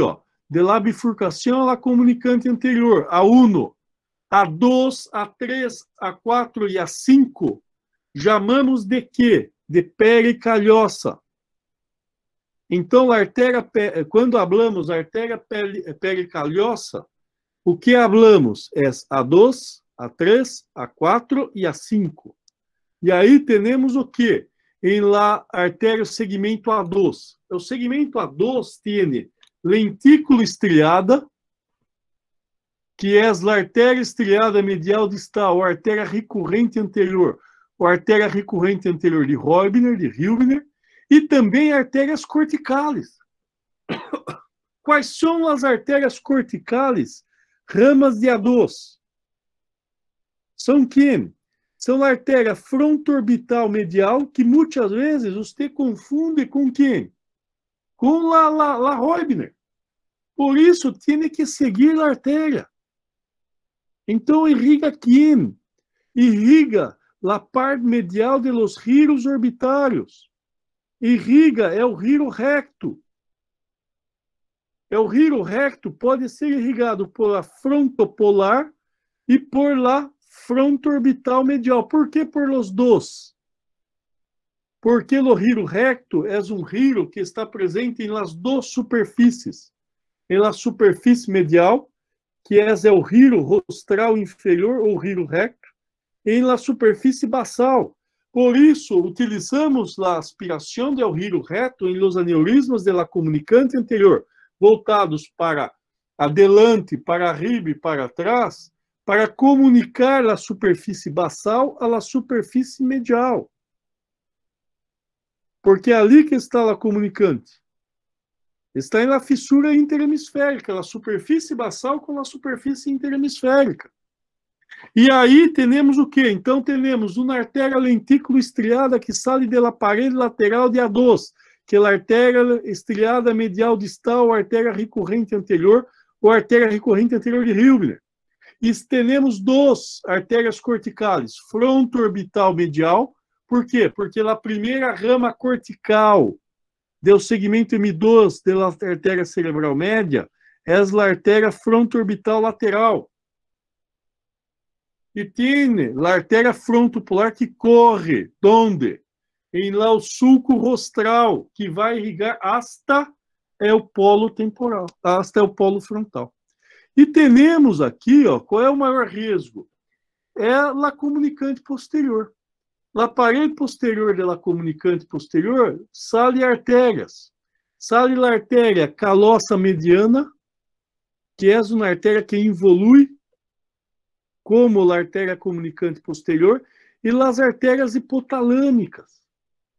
de la bifurcação a comunicante anterior, A1, A2, A3, A4 e A5, chamamos de quê? De pericalhosa. Então, quando hablamos artéria pericalhosa, o que hablamos é A2, A3, A4 e A5. E aí temos o quê? Em la artéria segmento A2. O segmento A2 tem lentículo estriada, que é a artéria estriada medial distal, ou artéria recorrente anterior, ou artéria recorrente anterior de Reubner, e também artérias corticales. Quais são as artérias corticales, ramas de A2? São quem? São a artéria frontoorbital medial, que muitas vezes você confunde com quem? Com la Roibner. Por isso, tem que seguir a artéria. Então, irriga quem? Irriga la parte medial de los giros orbitários. Irriga é o giro recto. O giro recto pode ser irrigado por la frontopolar e por la frontoorbital medial. Por que por los dos? Porque o giro recto é um giro que está presente em las duas superfícies. Em la superfície medial, que é o giro rostral inferior ou giro recto, e em la superfície basal. Por isso, utilizamos a aspiração do giro reto em los aneurismas de la comunicante anterior, voltados para adelante, para arriba e para trás, para comunicar a superfície basal à superfície medial. Porque é ali que está a comunicante. Está na fissura interhemisférica, a superfície basal com a superfície interhemisférica. E aí temos o quê? Então temos uma artéria lentículo estriada que sai da parede lateral de A2, que é a artéria estriada medial distal, artéria recorrente anterior, ou artéria recorrente anterior de Hilbner. E temos duas artérias corticais, frontoorbital medial. Por quê? Porque a primeira rama cortical do segmento M2 da artéria cerebral média é a artéria frontoorbital lateral. E tem a artéria frontopolar que corre, donde? Em lá o sulco rostral, que vai irrigar hasta o polo temporal, hasta o polo frontal. E temos aqui, ó, qual é o maior risco? É a comunicante posterior. Na parede posterior da comunicante posterior, sale artérias. Sale a artéria calosa mediana, que é uma artéria que evolui como a artéria comunicante posterior, e as artérias hipotalâmicas.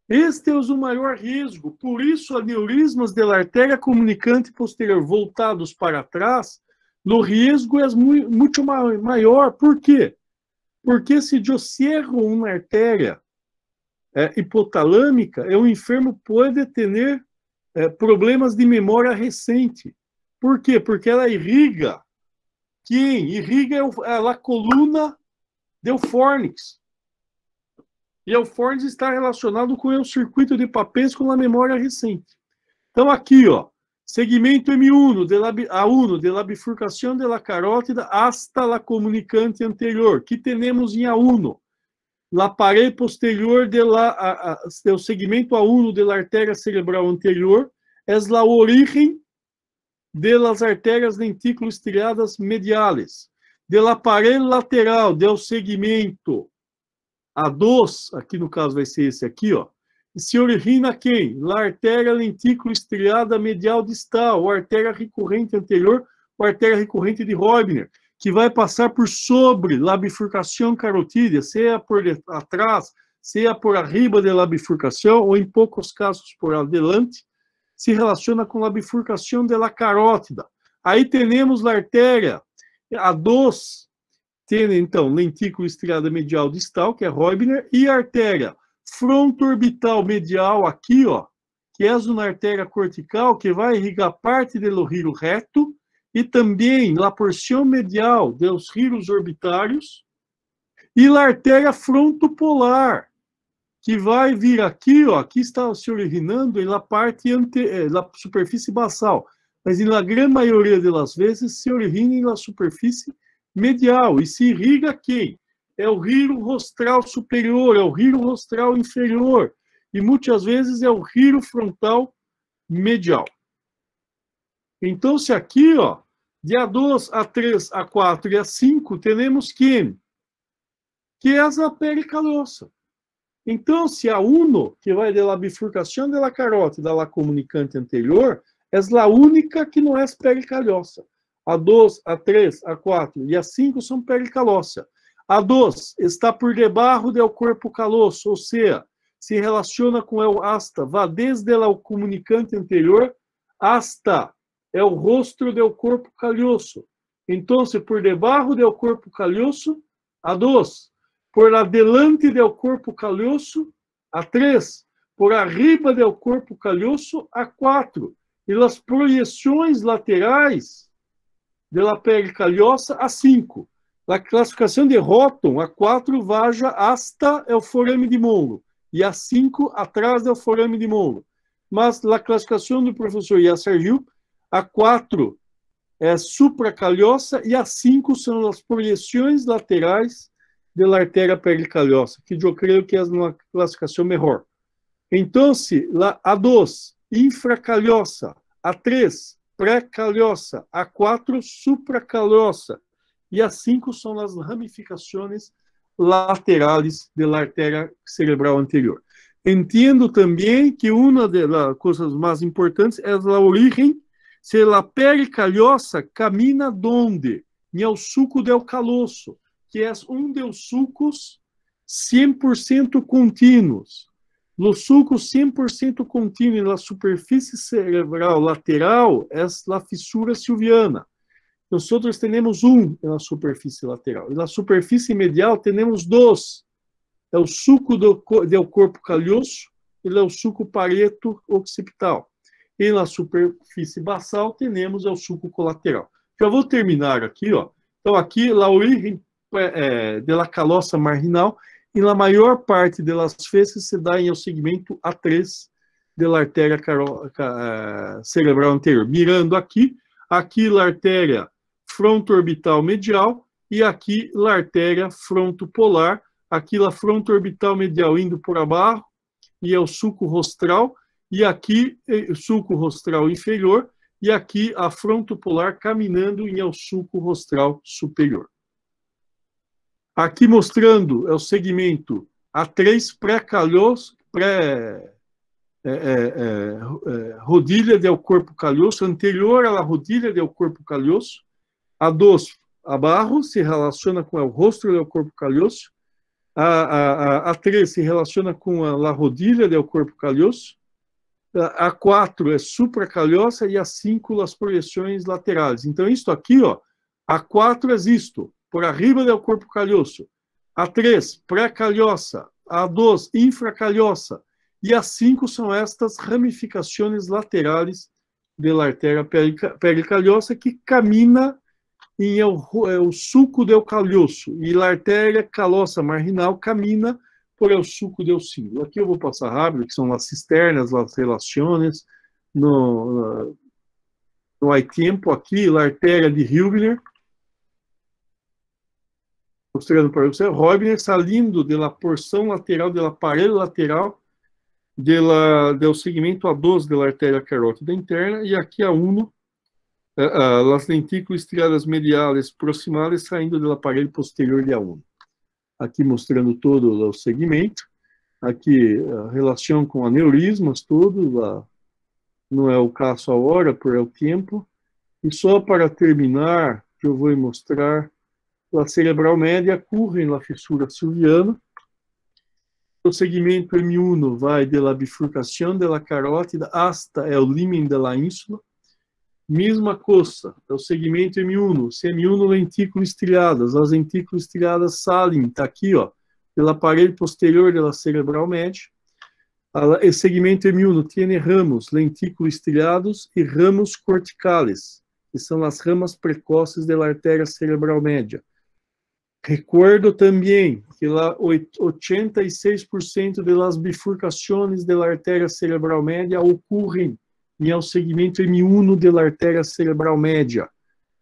Este é o maior risco. Por isso, aneurismas da artéria comunicante posterior voltados para trás, o risco é muito maior. Por quê? Porque se eu cierro uma artéria hipotalâmica, o enfermo pode ter problemas de memória recente. Por quê? Porque ela irriga. Quem irriga é a coluna do fornix. E o fornix está relacionado com o circuito de papéis com a memória recente. Então, aqui, ó, segmento M1 A1 de la bifurcação de la carótida hasta la comunicante anterior, que temos em A1. La parede posterior do segmento A1 de la artéria cerebral anterior é a origem de las artérias lentículo estriadas mediales. De la parede lateral do segmento A2, aqui no caso vai ser esse aqui, ó, se origina quem? La artéria lentículo estriada medial distal, ou artéria recorrente anterior, ou artéria recorrente de Roibner, que vai passar por sobre la bifurcação carotídea, seja por atrás, seja por arriba da bifurcação, ou em poucos casos por adelante, se relaciona com a bifurcação da carótida. Aí temos a artéria A2, tem então lentículo estriada medial distal, que é Roibner, e a artéria frontoorbital medial aqui, ó, que é uma artéria cortical que vai irrigar parte do giro reto e também a porção medial dos giros orbitários, e a artéria frontopolar, que vai vir aqui, ó, aqui está se originando na parte da superfície basal, mas na grande maioria das vezes se origina na superfície medial e se irriga quem? É o giro rostral superior, é o giro rostral inferior e muitas vezes é o giro frontal medial. Então, se aqui, ó, de A2, A3, A4 e A5, temos quem? Que é a pericalosa. Então, se A1, que vai da bifurcação da carótida da comunicante anterior, é a única que não é pericalhosa. A2, A3, A4 e A5 são pericalosa. A2 está por debaixo do corpo caloso, ou seja, se relaciona com o asta, vai desde o comunicante anterior hasta é o rostro do corpo calloso. Então, por debaixo do corpo calloso, a 2. Por adelante do corpo calloso, a 3. Por arriba do corpo calloso, a 4. E as projeções laterais da pele calhosa, a 5. A classificação de Houghton, a 4, vaja hasta o forame de Monro. E a 5, atrás do forame de Monro. Mas a classificação do professor Yasser Gil, a 4 é supracalhosa e a 5 são as projeções laterais da artéria pericalhosa, que eu creio que é uma classificação melhor. Então, a 2, infracalhosa, a 3, pré-calhosa, a 4, supracalhosa, e a 5 são as ramificações laterais da artéria cerebral anterior. Entendo também que uma das coisas mais importantes é a origem, se a pericalhosa camina donde? No suco del caloso, que é um dos sucos 100% contínuos. Los sucos 100% contínuos na superfície cerebral lateral é a fissura silviana. Nós temos na superfície lateral. E na superfície medial temos 2. É o suco do corpo calhoso e é o suco pareto occipital. E na superfície basal temos o suco colateral. Já vou terminar aqui, ó. Então, aqui, a origem da calossa marginal, e na maior parte das vezes se dá em o segmento A3 da artéria cerebral anterior. Mirando aqui a artéria fronto-orbital medial e aqui a artéria frontopolar, aqui a fronto-orbital medial indo por abaixo, e é o sulco rostral, e aqui o sulco rostral inferior, e aqui a frontopolar caminhando em o sulco rostral superior. Aqui mostrando é o segmento A3 pré-calhoso, rodilha do corpo calhoso, anterior à rodilha do corpo calhoso. A2 abaixo se relaciona com o rosto do corpo calhoso. A 3 se relaciona com a rodilha do corpo calhoso. A 4 é supracalhosa e a 5 as projeções laterais. Então, isto aqui, ó, a 4 é isto, por arriba do corpo calhoso. A 3, pré-calhosa. A 2, infracalhosa. E a 5 são estas ramificações laterais da artéria pericalhosa que camina em o suco do calhoso. E a artéria calosa marginal camina por el suco do símbolo. Aqui eu vou passar rápido, que são as cisternas, as relações. No há tempo aqui, a artéria de Hübner, mostrando para você, Hübner saindo da porção lateral, do aparelho lateral, do segmento A12 da artéria carótida interna, e aqui a 1, as lentículas estriadas mediales proximales saindo do aparelho posterior de A1. Aqui mostrando todo o segmento, aqui a relação com aneurismas, tudo, não é o caso agora, por o tempo. E só para terminar, que eu vou mostrar, a cerebral média corre na fissura silviana. O segmento M1 vai da bifurcação da carótida hasta o límen da ínsula. Mesma coisa, é o segmento M1, se M1 lentículo estriadas, as lentículas estriadas saem, está aqui, ó, pelo aparelho posterior da cerebral média. O segmento M1 tem ramos lentículo estriados e ramos corticales, que são as ramas precoces da artéria cerebral média. Recuerdo também que lá 86% das bifurcações da artéria cerebral média ocorrem e é o segmento M1 da artéria cerebral média.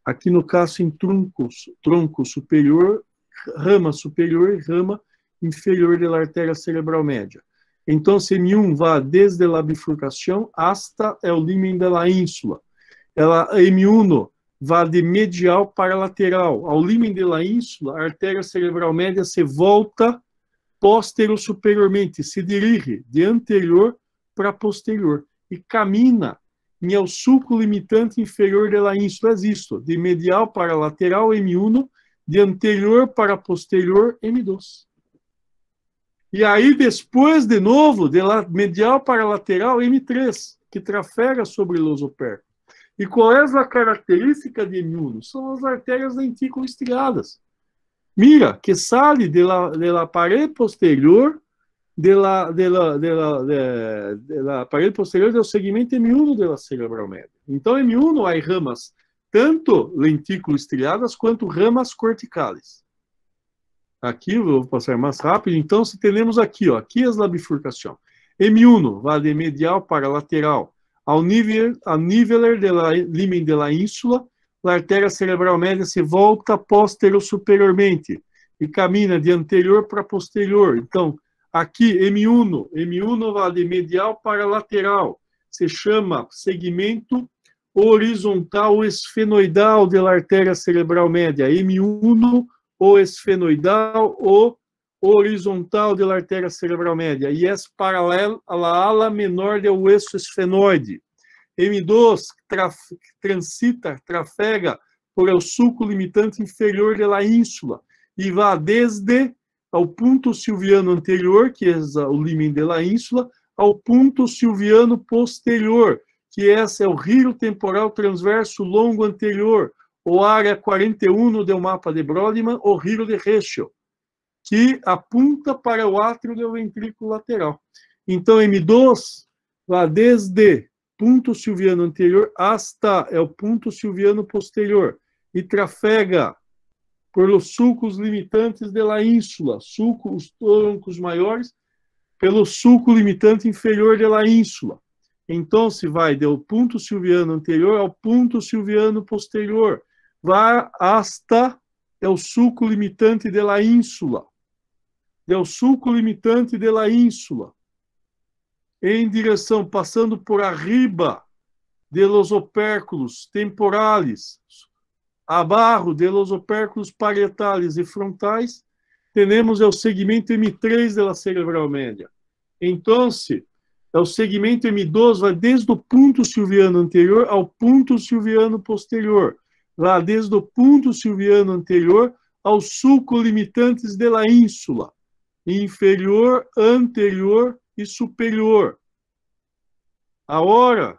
Aqui no caso em tronco superior, rama superior e rama inferior da artéria cerebral média. Então, M1 vai desde a bifurcação hasta o límen da ínsula. M1 vai de medial para lateral. Ao límen da ínsula, a artéria cerebral média se volta posterior-superiormente, se dirige de anterior para posterior e camina em o sulco limitante inferior da ínsula, é isto, de medial para lateral, M1, de anterior para posterior, M2. E aí, depois, de novo, de medial para lateral, M3. que trafega sobre los opérculos. E qual é a característica de M1? São as artérias lenticulo-estriadas. Mira, que sale de la pared posterior de la pared posterior do segmento M1 de la cerebral média. Então, M1 há ramas tanto lenticulo-estriadas quanto ramas corticales. Aqui, eu vou passar mais rápido. Então, se temos aqui, ó, aqui é a bifurcação. M1 vai de medial para lateral ao niveler de la limen de la ínsula, a artéria cerebral média se volta posterior-superiormente e caminha de anterior para posterior. Então, aqui, M1 vai de medial para lateral. Se chama segmento horizontal esfenoidal da artéria cerebral média. M1, o esfenoidal, o horizontal da artéria cerebral média. E é paralelo à ala menor do hueso esfenoide. M2 trafega por el sulco limitante inferior da ínsula e vai desde ao ponto silviano anterior, que é o limen de la ínsula, ao ponto silviano posterior, que esse é o rio temporal transverso longo anterior, ou área 41 do mapa de Brodmann, ou rio de Heschel, que apunta para o átrio do ventrículo lateral. Então, M2 vai desde ponto silviano anterior hasta o ponto silviano posterior e trafega por los sulcos limitantes de la ínsula, os troncos maiores, pelo sulco limitante inferior de la ínsula. Então, se vai do ponto silviano anterior ao ponto silviano posterior, vai hasta o sulco limitante de la ínsula, do sulco limitante de la ínsula, em direção, passando por arriba de los opérculos temporales, abaixo de los opérculos parietales e frontais, temos o segmento M3 da cerebral média. Então, o segmento M2 vai desde o ponto silviano anterior ao ponto silviano posterior, vai desde o ponto silviano anterior aos sulcos limitantes de la ínsula, inferior, anterior e superior. Agora,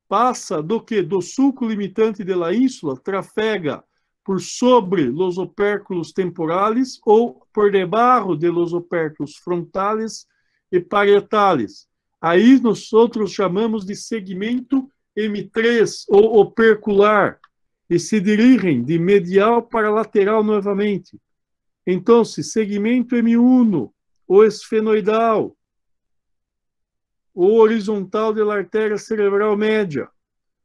passa do que? Do sulco limitante de la ínsula, trafega por sobre los opérculos temporales ou por debaixo de los opérculos frontales e parietales. Aí nós outros chamamos de segmento M3 ou opercular e se dirigem de medial para lateral novamente. Então, segmento M1, o esfenoidal, o horizontal da artéria cerebral média,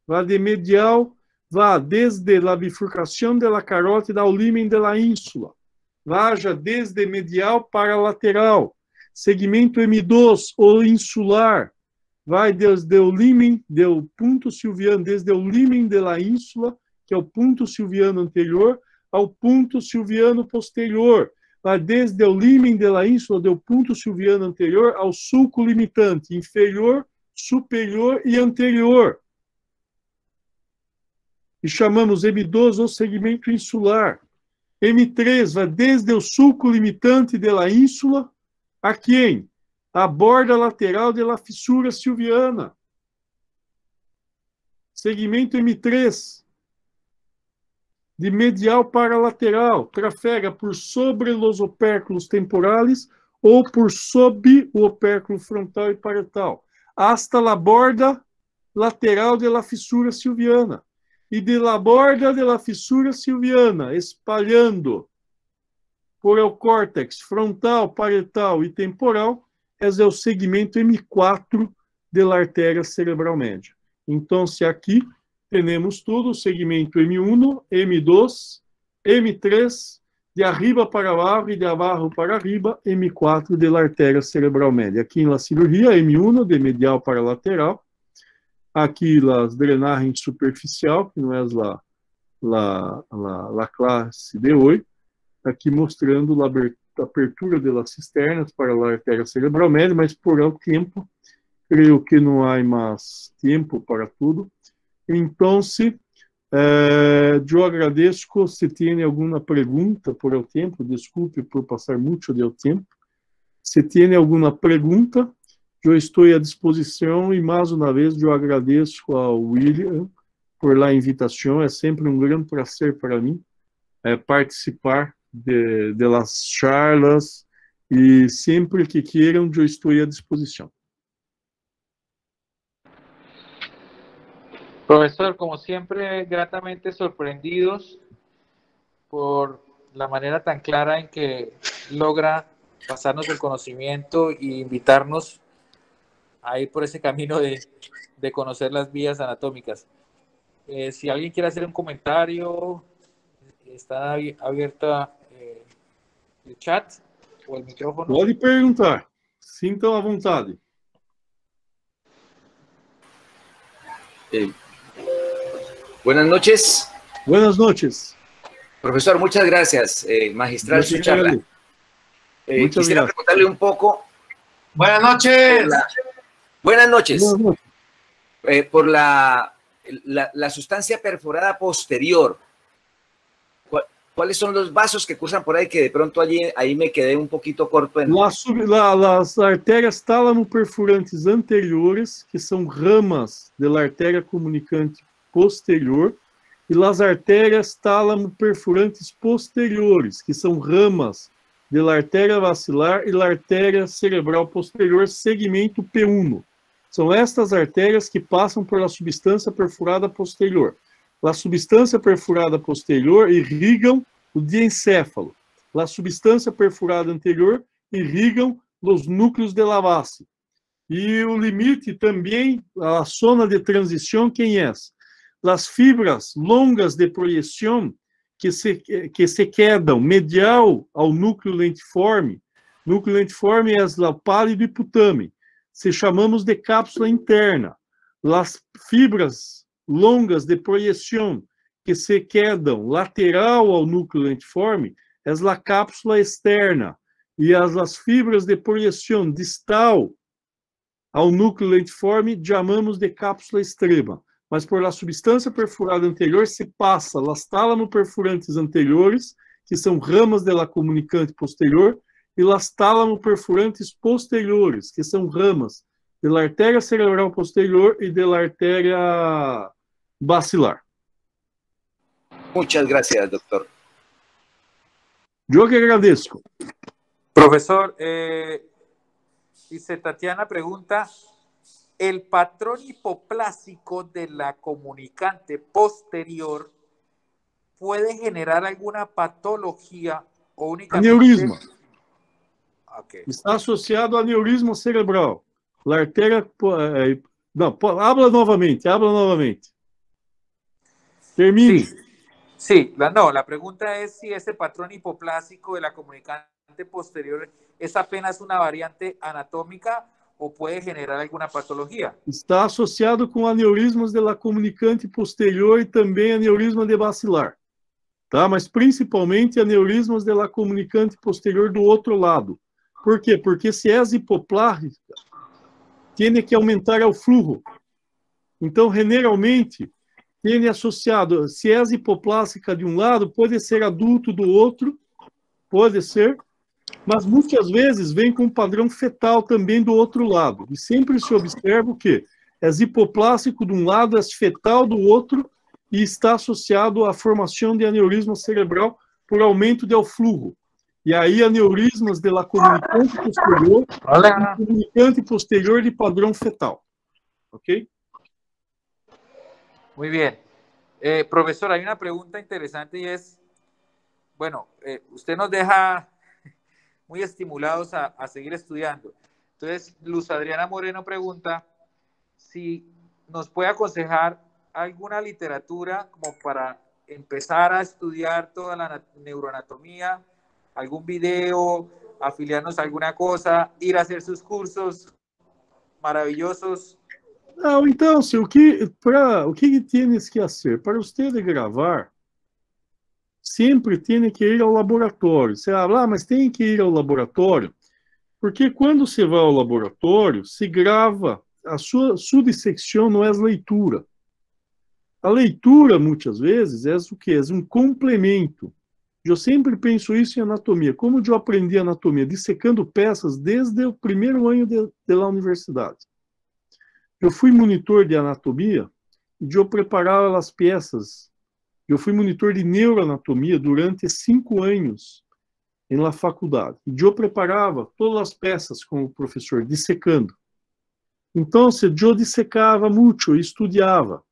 vai de medial, vai desde a bifurcação da carótida ao limen da ínsula, vaja desde medial para lateral. Segmento M2, o insular, vai desde o limen do ponto silviano, desde o limen da ínsula, que é o ponto silviano anterior, ao ponto silviano posterior. Vai desde o limen da ínsula, do ponto silviano anterior, ao sulco limitante inferior, superior e anterior. E chamamos M2 o segmento insular. M3 vai desde o sulco limitante da ínsula a quem? A borda lateral da fissura silviana. Segmento M3, de medial para lateral, trafega por sobre os opérculos temporales ou por sob o opérculo frontal e parietal, hasta la borda lateral de la fissura silviana. E de la borda de la fissura silviana, espalhando por el córtex frontal, parietal e temporal, é o segmento M4 da artéria cerebral média. Então, se aqui temos tudo, o segmento M1, M2, M3, de arriba para abaixo e de abaixo para arriba, M4 da artéria cerebral média. Aqui na cirurgia, M1, de medial para lateral. Aqui, as drenagens superficial, que não é a classe D8. Aqui mostrando a abertura das cisternas para a artéria cerebral média, mas por o tempo, creio que não há mais tempo para tudo. Então, eu agradeço se tem alguma pergunta por o tempo, desculpe por passar muito do tempo. Se tem alguma pergunta, eu estou à disposição e, mais uma vez, eu agradeço ao William por a invitação. É sempre um grande prazer para mim participar de las charlas e sempre que queiram, eu estou à disposição. Profesor, como siempre, gratamente sorprendidos por la manera tan clara en que logra pasarnos el conocimiento e invitarnos a ir por ese camino de conocer las vías anatómicas. Si alguien quiere hacer un comentario, está abierta el chat o el micrófono. Pode perguntar, sintam à vontade. Buenas noches. Buenas noches. Profesor, muchas gracias. Magistral su charla. Quisiera preguntarle un poco. Buenas noches. Buenas noches. Por la sustancia perforada posterior, ¿cuáles son los vasos que cursan por ahí? Que de pronto ahí me quedé un poquito corto. Las artérias tálamo-perfurantes anteriores, que são ramas da artéria comunicante posterior, e las artérias tálamo-perfurantes posteriores, que são ramas da artéria vacilar e da artéria cerebral posterior, segmento P1. São estas artérias que passam por la substância perfurada posterior. La substância perfurada posterior irrigam o diencéfalo. La substância perfurada anterior irrigam os núcleos de la base. E o limite também, a zona de transição, quem é? Las fibras longas de projeção que se quedam medial ao núcleo lentiforme. Núcleo lentiforme é o pálido hipotame. Se chamamos de cápsula interna. Las fibras longas de projeção que se quedam lateral ao núcleo lentiforme é a cápsula externa. E as fibras de projeção distal ao núcleo lentiforme chamamos de cápsula extrema. Mas por la substância perfurada anterior se passa las tálamo-perfurantes anteriores, que são ramas de la comunicante posterior, e las tálamo-perfurantes posteriores, que são ramas de la artéria cerebral posterior e de la artéria bacilar. Muchas gracias, doctor. Eu que agradeço. Profesor, dice Tatiana, pregunta, ¿el patrón hipoplásico de la comunicante posterior puede generar alguna patología o únicamente... Aneurisma. Okay. Está associado a aneurisma cerebral. La artéria... Não, habla novamente. Termine. Sí, la pregunta es si ese patrón hipoplásico de la comunicante posterior es apenas una variante anatómica ou pode generar alguma patologia? Está associado com aneurismas de la comunicante posterior e também aneurisma de bacilar. Tá? Mas principalmente aneurismas de la comunicante posterior do outro lado. Por quê? Porque se é hipoplásica, tem que aumentar o fluxo. Então, generalmente, tem associado, se é hipoplásica de um lado, pode ser adulto do outro, pode ser, mas muitas vezes vem com um padrão fetal também do outro lado. E sempre se observa o quê? É hipoplásico de um lado, é fetal do outro, e está associado à formação de aneurisma cerebral por aumento do fluxo. E aí, aneurismas de la comunicante posterior, comunicante posterior de padrão fetal. ¿Ok? Muy bien. Profesor, hay una pregunta interesante y es, bueno, usted nos deja muy estimulados a seguir estudiando. Entonces, Luz Adriana Moreno pregunta si nos puede aconsejar alguna literatura como para empezar a estudiar toda la neuroanatomía, algún video, afiliarnos a alguna cosa, ir a hacer sus cursos maravillosos. Não, então, o que tienes que fazer? Para você gravar, sempre tem que ir ao laboratório. Você fala, mas tem que ir ao laboratório, porque quando você vai ao laboratório, se grava, a sua subsecção não é leitura. A leitura, muitas vezes, é o quê? É um complemento. Eu sempre penso isso em anatomia. Como eu aprendi anatomia? Dissecando peças desde o primeiro ano da universidade. Eu fui monitor de anatomia e eu preparava as peças. Eu fui monitor de neuroanatomia durante 5 anos na faculdade. E eu preparava todas as peças com o professor, dissecando. Então, eu dissecava muito, estudava.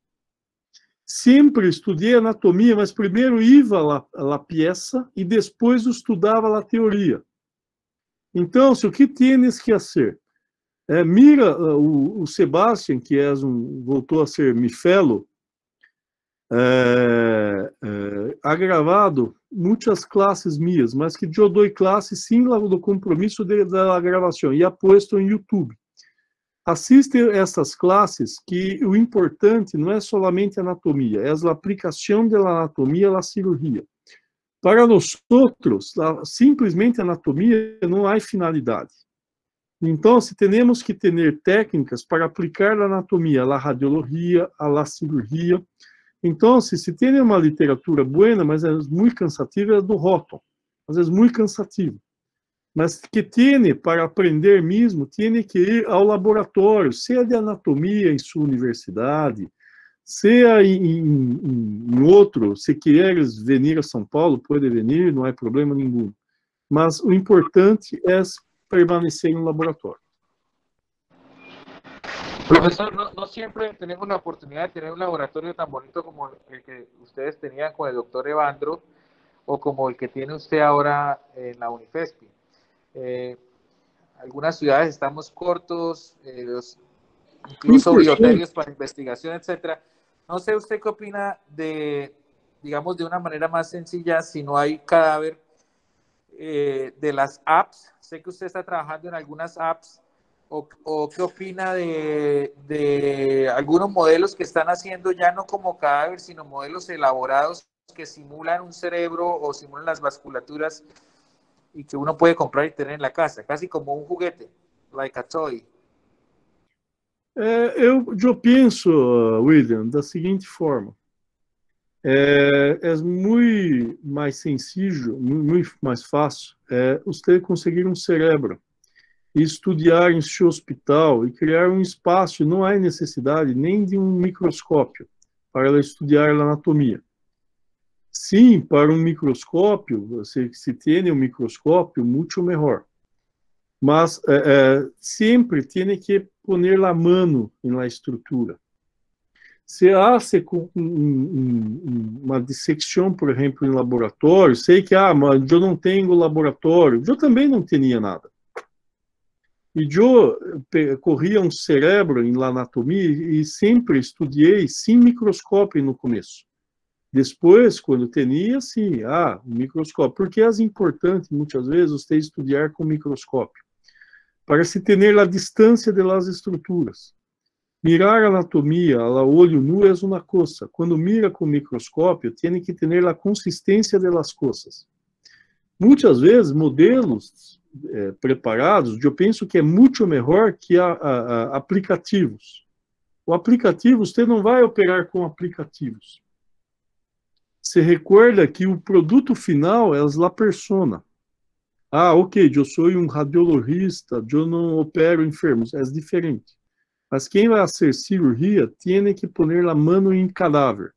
Sempre estudei anatomia, mas primeiro ia a peça e depois estudava a teoria. Então, o que tienes que fazer? Mira, o Sebastian, que voltou a ser mi fellow, ha gravado muitas classes minhas, mas que eu dou classe sem o compromisso da gravação, e ha posto em YouTube. Assiste essas classes, que o importante não é somente a anatomia, é a aplicação da anatomia à cirurgia. Para nós outros, simplesmente anatomia não há finalidade. Então, temos que ter técnicas para aplicar a anatomia à radiologia, à cirurgia. Então, se tem uma literatura boa, mas é muito cansativa, é do Houghton. Às vezes, muito cansativa. Mas que tem, para aprender mesmo, tem que ir ao laboratório, seja de anatomia em sua universidade, seja em outro. Se queres vir a São Paulo, pode vir, não há problema nenhum. Mas o importante é permanecer no laboratório. Profesor, no siempre tenemos la oportunidad de tener un laboratorio tan bonito como el que ustedes tenían con el doctor Evandro o como el que tiene usted ahora en la Unifespi. Algunas ciudades estamos cortos, incluso bioterios para investigación, etcétera. No sé usted qué opina digamos, de una manera más sencilla, si no hay cadáver, de las apps. Sé que usted está trabajando en algunas apps, o qué opina de algunos modelos que están haciendo ya no como cadáver, sino modelos elaborados que simulan un cerebro o simulan las vasculaturas y que uno puede comprar y tener en la casa, casi como un juguete, like a toy. Eu penso, William, da seguinte forma. É muito mais sencillo, muito mais fácil, você conseguir um cérebro e estudar em seu hospital e criar um espaço. Não há necessidade nem de um microscópio para estudar a anatomia. Sim, para um microscópio, se tem um microscópio, muito melhor. Mas sempre tem que pôr a mão na estrutura. Se hace uma dissecção, por exemplo, em laboratório, sei que mas eu não tenho laboratório, eu também não tinha nada. E eu corria um cérebro em anatomia e sempre estudei sem microscópio no começo. Depois, quando tinha, sim, um microscópio. Porque é importante, muitas vezes, você estudar com microscópio, para se ter a distância das estruturas. Mirar a anatomia a olho nu é uma coisa. Quando mira com microscópio, tem que ter a consistência das coisas. Muitas vezes, modelos preparados, eu penso que é muito melhor que aplicativos. O aplicativo, você não vai operar com aplicativos. Você recorda que o produto final é a persona. Ok, eu sou um radiologista, eu não opero enfermos, é diferente. Mas quem vai fazer cirurgia tem que pôr a mão em cadáver.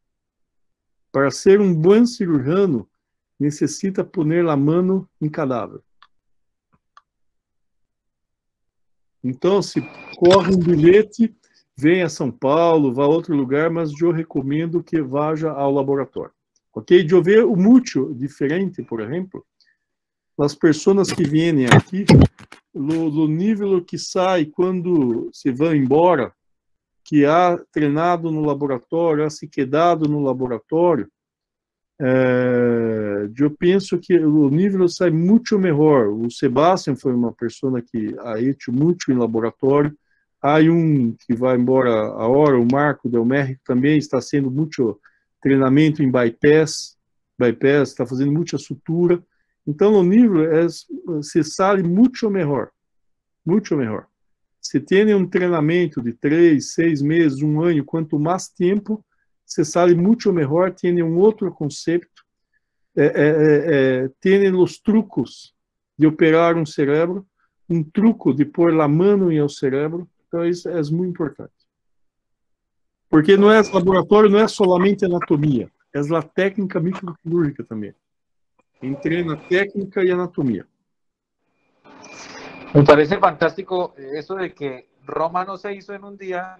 Para ser um bom cirurgião, necessita pôr a mão em cadáver. Então, se corre um bilhete, vem a São Paulo, vá a outro lugar, mas eu recomendo que vá ao laboratório. Ok? Eu vejo muito diferente, por exemplo, as pessoas que vêm aqui, no nível que sai quando se vão embora, que há treinado no laboratório, há se quedado no laboratório, eu penso que o nível sai muito melhor. O Sebastian foi uma pessoa que ha feito muito em laboratório. Há que vai embora agora, o Marco Del México também está sendo muito treinamento em bypass, está fazendo muita sutura. Então, o nível se sai muito melhor. Muito melhor. Se tem um treinamento de 3, 6 meses, 1 ano, quanto mais tempo, se sai muito melhor, tem um outro conceito. tienen los trucos de operar un cerebro, un truco de pôr a mano em el cerebro. Então, isso é muito importante. Porque não é laboratório, não é solamente anatomia, é a técnica microcirúrgica também. Entrena técnica e anatomia. Me parece fantástico eso de que Roma no se hizo en un día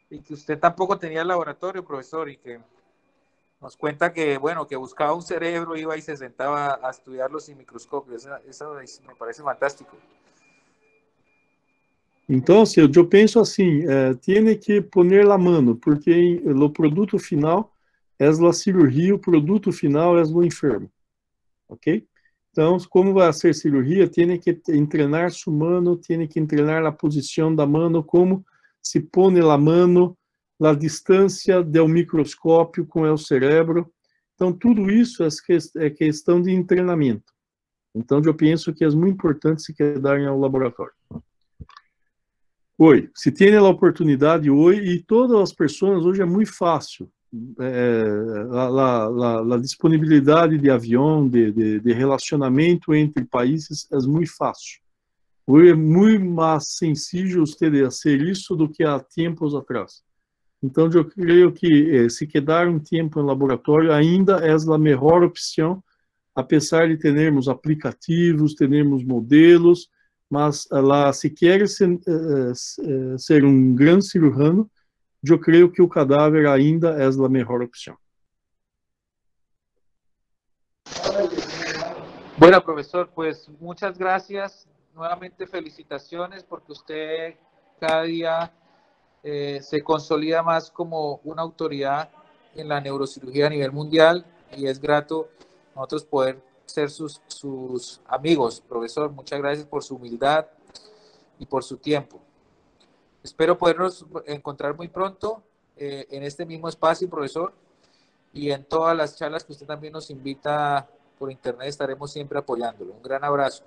y que usted tampoco tenía el laboratorio, profesor, y que nos cuenta que, bueno, que buscaba un cerebro, iba y se sentaba a estudiarlo sin microscopio. Eso me parece fantástico. Então, eu penso assim, tem que poner a mano, porque o produto final é a cirurgia, o produto final é o enfermo, ok? Então, como vai ser cirurgia, tem que treinar sua mano, tem que treinar a posição da mano, como se põe a mano, a distância do microscópio com o cérebro. Então, tudo isso é questão de treinamento. Então, eu penso que é muito importante se quedarem ao laboratório. Oi, se tem a oportunidade, oi, e todas as pessoas, hoje é muito fácil. A disponibilidade de avião, de relacionamento entre países é muito fácil. Hoje é muito mais sencillo você fazer isso do que há tempos atrás. Então, eu creio que se quedar um tempo no laboratório ainda é a melhor opção, apesar de termos aplicativos, termos modelos, mas lá, se quer ser um grande cirurgião, eu creio que o cadáver ainda é a melhor opção. Bueno, profesor, pues muchas gracias. Nuevamente felicitaciones porque usted cada día se consolida más como una autoridad en la neurocirugía a nivel mundial y es grato nosotros poder ser sus amigos. Profesor, muchas gracias por su humildad y por su tiempo. Espero podernos encontrar muy pronto en este mismo espacio, profesor, y en todas las charlas que usted también nos invita por internet estaremos siempre apoyándolo. Un gran abrazo.